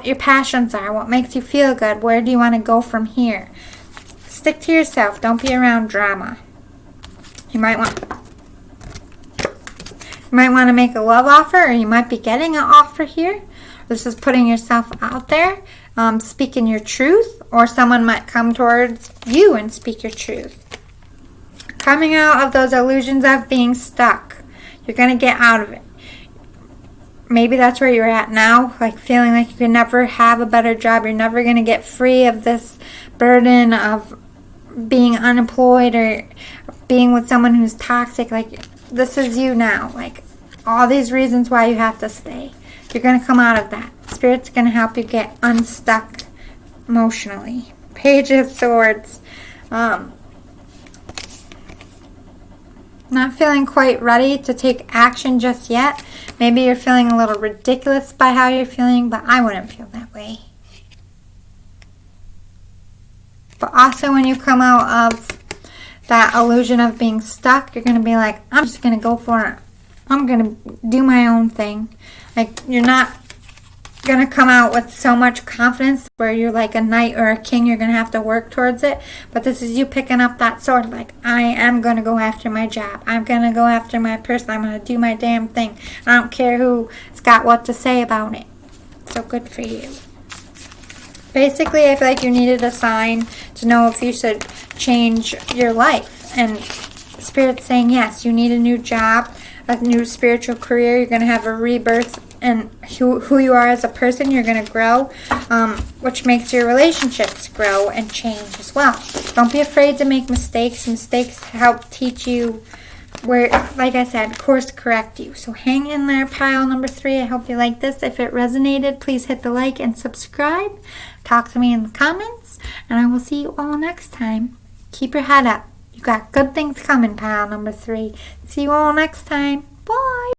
your passions are. What makes you feel good. Where do you want to go from here? Stick to yourself. Don't be around drama. You might want to make a love offer, or you might be getting an offer here. This is putting yourself out there, speaking your truth, or someone might come towards you and speak your truth. Coming out of those illusions of being stuck. You're going to get out of it. Maybe that's where you're at now, like feeling like you can never have a better job. You're never going to get free of this burden of being unemployed or being with someone who's toxic. Like, this is you now. Like, all these reasons why you have to stay. You're going to come out of that. Spirit's going to help you get unstuck emotionally. Page of Swords. Not feeling quite ready to take action just yet. Maybe you're feeling a little ridiculous by how you're feeling, but I wouldn't feel that way. But also when you come out of that illusion of being stuck, you're going to be like, I'm just going to go for it. I'm going to do my own thing. Like, you're not going to come out with so much confidence where you're like a knight or a king. You're going to have to work towards it. But this is you picking up that sword. Like, I am going to go after my job. I'm going to go after my person. I'm going to do my damn thing. I don't care who's got what to say about it. So good for you. Basically, I feel like you needed a sign to know if you should change your life. And Spirit's saying, yes, you need a new job, a new spiritual career. You're going to have a rebirth in who you are as a person. You're going to grow, which makes your relationships grow and change as well. Don't be afraid to make mistakes. Mistakes help teach you where, like I said, course correct you. So hang in there, pile number 3. I hope you like this. If it resonated, please hit the like and subscribe. Talk to me in the comments, and I will see you all next time. Keep your head up. You got good things coming, pile number 3. See you all next time.